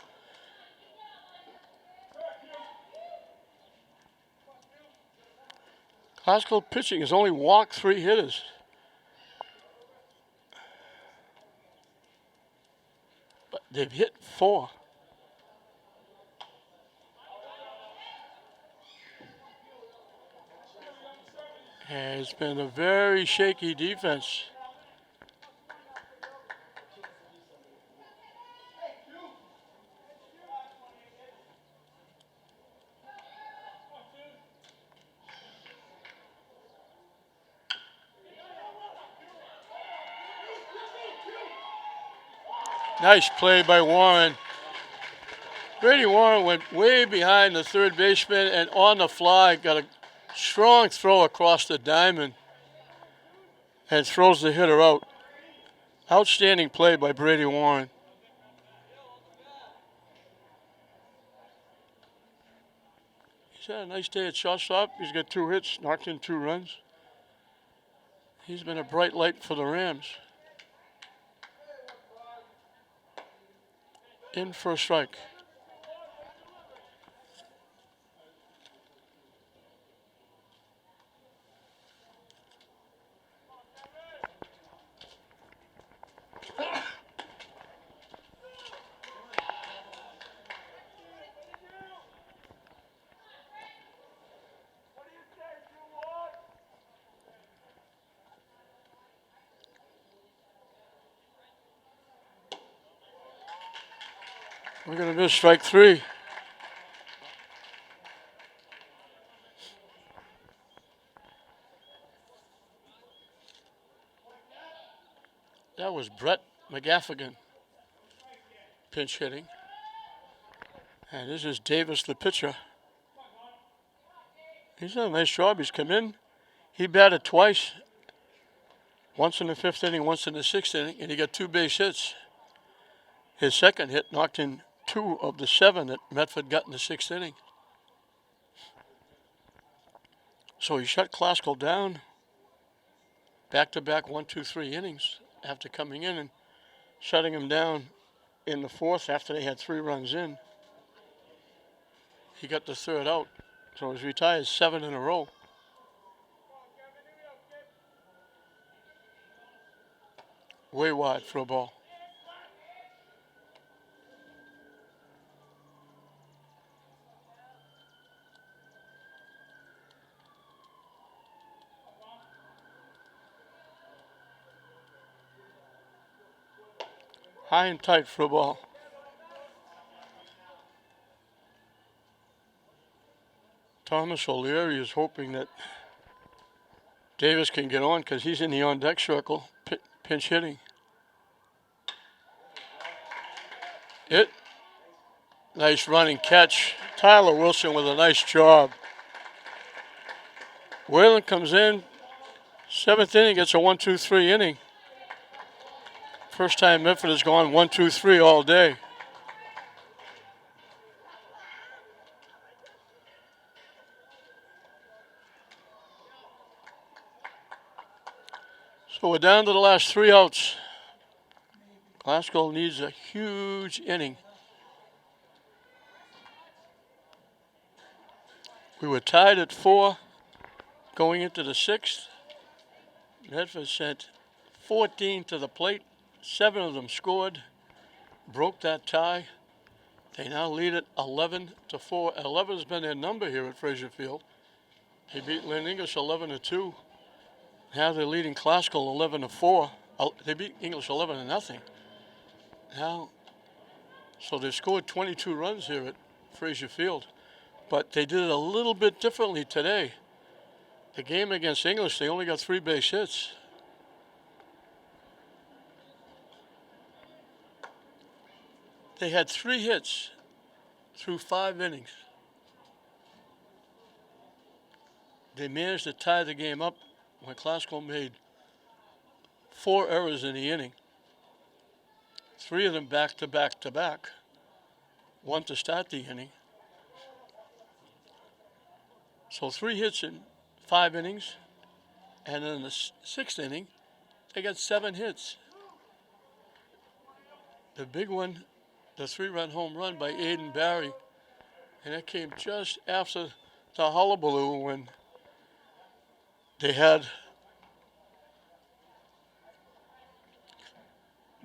Speaker 1: Classical pitching has only walked 3 hitters. But they've hit 4. And it's been a very shaky defense. Nice play by Warren. Brady Warren went way behind the third baseman and on the fly got a strong throw across the diamond and throws the hitter out. Outstanding play by Brady Warren. He's had a nice day at shortstop. He's got 2 hits, knocked in 2 runs. He's been a bright light for the Rams. In for a strike. We're going to miss strike 3. That was Brett McGaffigan pinch hitting. And this is Davis, the pitcher. He's done a nice job. He's come in. He batted twice. Once in the 5th inning, once in the 6th inning, and he got 2 base hits. His second hit knocked in 2 of the 7 that Medford got in the 6th inning. So he shut Classical down back-to-back 1, 2, 3 innings after coming in and shutting him down in the 4th after they had 3 runs in. He got the 3rd out, so he's retired 7 in a row. Way wide for a ball. High and tight for a ball. Thomas O'Leary is hoping that Davis can get on because he's in the on-deck circle, pinch hitting. Nice running catch. Tyler Wilson with a nice job. Whalen comes in, 7th inning, gets a 1, 2, 3 inning. First time Medford has gone 1, 2, 3 all day. So we're down to the last 3 outs. Glasgow needs a huge inning. We were tied at 4 going into the 6th. Medford sent 14 to the plate. 7 of them scored, broke that tie. They now lead it 11-4. 11 has been their number here at Frazier Field. They beat Lynn English 11-2. Now they're leading Classical 11-4. They beat English 11-0. Now, so they've scored 22 runs here at Frazier Field, but they did it a little bit differently today. The game against English, they only got 3 base hits. They had 3 hits through 5 innings. They managed to tie the game up when Classical made 4 errors in the inning. 3 of them back to back to back. 1 to start the inning. So 3 hits in 5 innings. And then in the 6th inning, they got 7 hits. The big one, the 3-run home run by Aiden Barry, and that came just after the hullabaloo when they had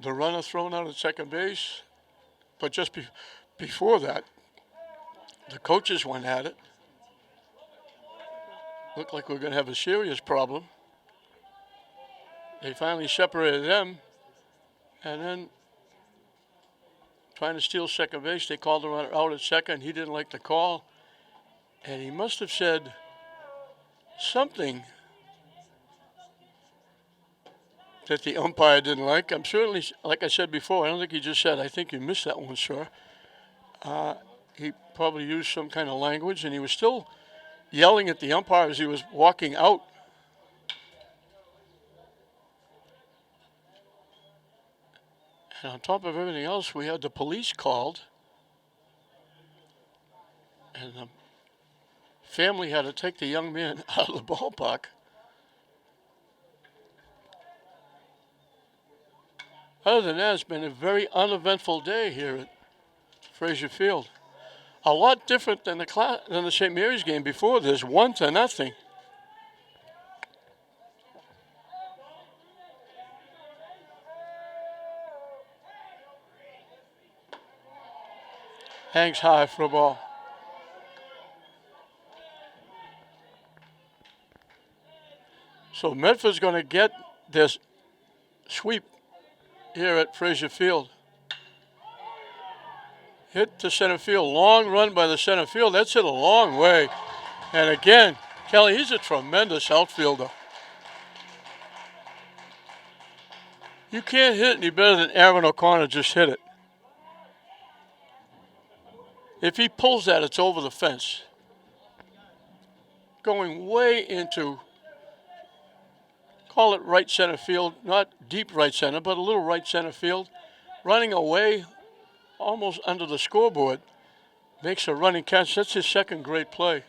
Speaker 1: the runner thrown out at second base. But just before that, the coaches went at it. Looked like we are going to have a serious problem. They finally separated them, and then trying to steal second base, they called the runner out at second. He didn't like the call, and he must have said something that the umpire didn't like. I'm certainly, like I said before, I don't think he just said, "I think you missed that one, sir." He probably used some kind of language, and he was still yelling at the umpire as he was walking out. And on top of everything else, we had the police called, and the family had to take the young man out of the ballpark. Other than that, it's been a very uneventful day here at Frazier Field. A lot different than the St. Mary's game before this, 1-0. Hangs high for a ball. So Medford's going to get this sweep here at Frazier Field. Hit to center field. Long run by the center field. That's hit a long way. And again, Kelly, he's a tremendous outfielder. You can't hit any better than Aaron O'Connor just hit it. If he pulls that, it's over the fence. Going way into, call it right center field, not deep right center, but a little right center field. Running away almost under the scoreboard. Makes a running catch. That's his second great play.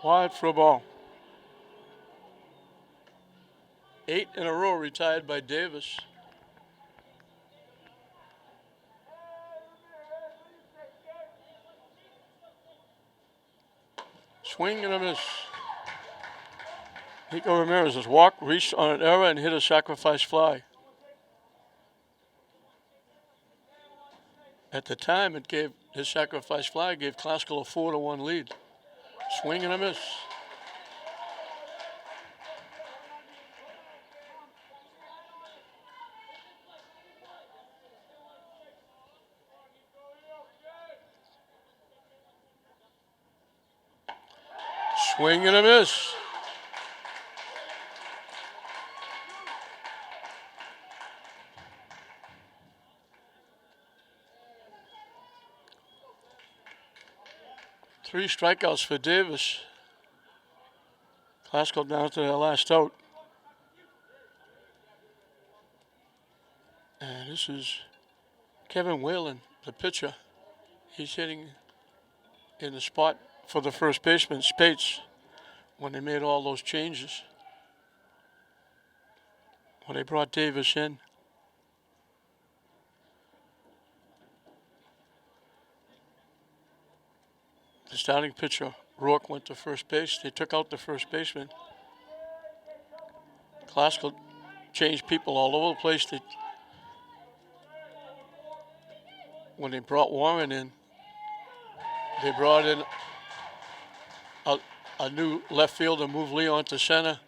Speaker 1: Wide for a ball. 8 in a row retired by Davis. Swing and a miss. Nico Ramirez has walked, reached on an error, and hit a sacrifice fly. At the time, his sacrifice fly gave Classical a 4-1 lead. Swing and a miss. Swing and a miss. Three strikeouts for Davis. Classical down to their last out. And this is Kevin Whalen, the pitcher. He's hitting in the spot for the first baseman, Spates, when they made all those changes. When they brought Davis in. The starting pitcher, Rourke, went to first base. They took out the first baseman. Classical changed people all over the place. When they brought Warren in, they brought in a new left fielder, moved Leon to center,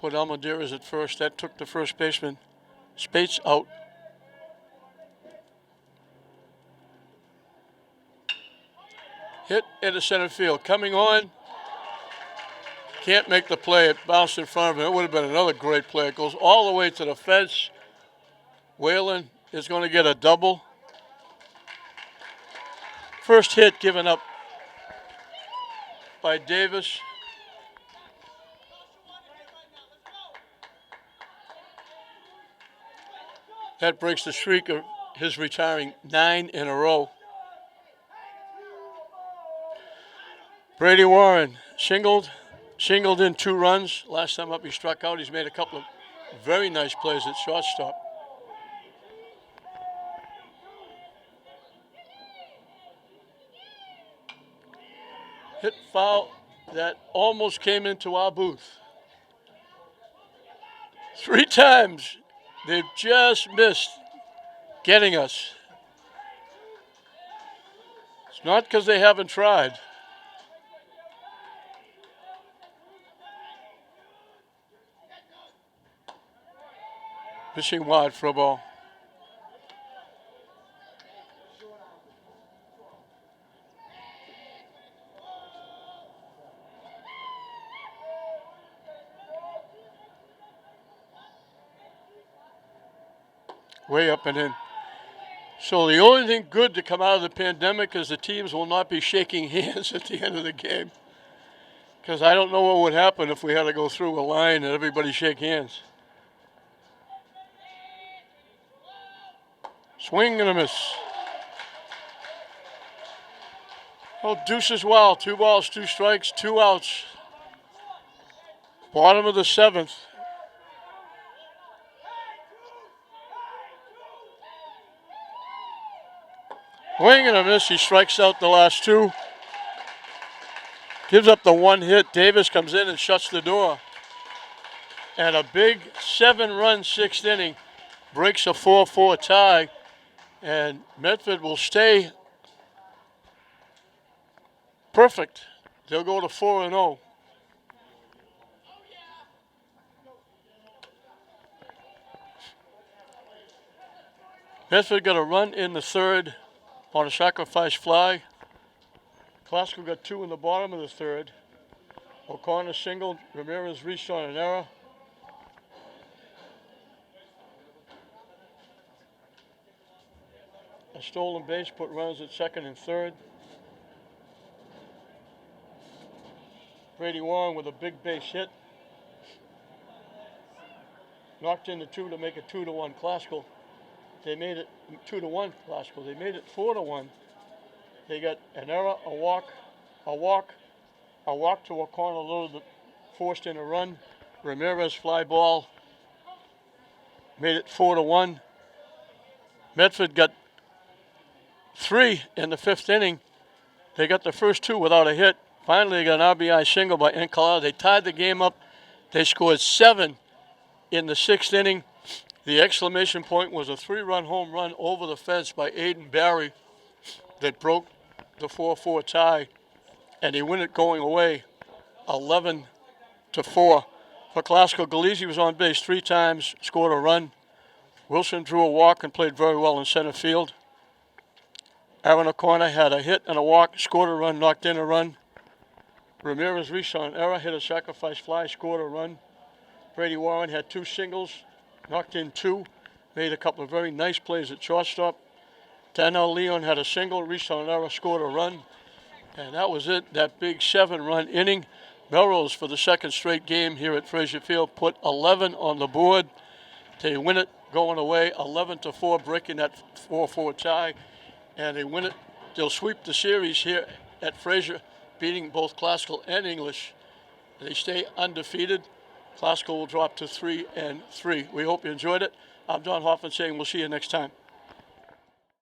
Speaker 1: put Almaderas at first. That took the first baseman, Spates, out. Hit into center field. Coming on. Can't make the play. It bounced in front of him. It would have been another great play. It goes all the way to the fence. Whalen is going to get a double. First hit given up by Davis. That breaks the streak of his retiring 9 in a row. Brady Warren singled, Singled in 2 runs. Last time up he struck out. He's made a couple of very nice plays at shortstop. Hit foul that almost came into our booth. 3 times they've just missed getting us. It's not because they haven't tried. Fishing wide for a ball. Way up and in. So the only thing good to come out of the pandemic is the teams will not be shaking hands at the end of the game. Because I don't know what would happen if we had to go through a line and everybody shake hands. Swing and a miss. Oh, deuces wild. 2 balls, 2 strikes, 2 outs. Bottom of the 7th. Swing and a miss. He strikes out the last 2. Gives up the 1 hit. Davis comes in and shuts the door. And a big 7-run 6th inning breaks a 4-4 tie. And Medford will stay perfect. They'll go to 4-0. Medford got a run in the 3rd on a sacrifice fly. Classical got 2 in the bottom of the 3rd. O'Connor singled. Ramirez reached on an error. A stolen base put runners at 2nd and 3rd. Brady Warren with a big base hit. Knocked in the 2 to make it 2-1 Classical. They made it 2-1 Classical. They made it 4-1. They got an error, a walk to O'Connor, a little forced in a run. Ramirez fly ball made it 4-1. Medford got 3 in the 5th inning. They got the first 2 without a hit. Finally, they got an RBI single by Encalada. They tied the game up. They scored 7 in the 6th inning. The exclamation point was a 3-run home run over the fence by Aiden Barry that broke the 4-4 tie, and they win it going away 11-4. For Classical, Galizzi was on base 3 times, scored a run. Wilson drew a walk and played very well in center field. Aaron O'Connor had a hit and a walk, scored a run, knocked in a run. Ramirez reached on an error, hit a sacrifice fly, scored a run. Brady Warren had 2 singles, knocked in 2, made a couple of very nice plays at shortstop. Daniel Leon had a single, reached on an error, scored a run. And that was it, that big 7-run inning. Melrose, for the 2nd straight game here at Frazier Field, put 11 on the board. They win it going away 11-4, breaking that 4-4 tie. And they win it. They'll sweep the series here at Frazier, beating both Classical and English. They stay undefeated. Classical will drop to 3-3. We hope you enjoyed it. I'm Don Hoffman saying we'll see you next time.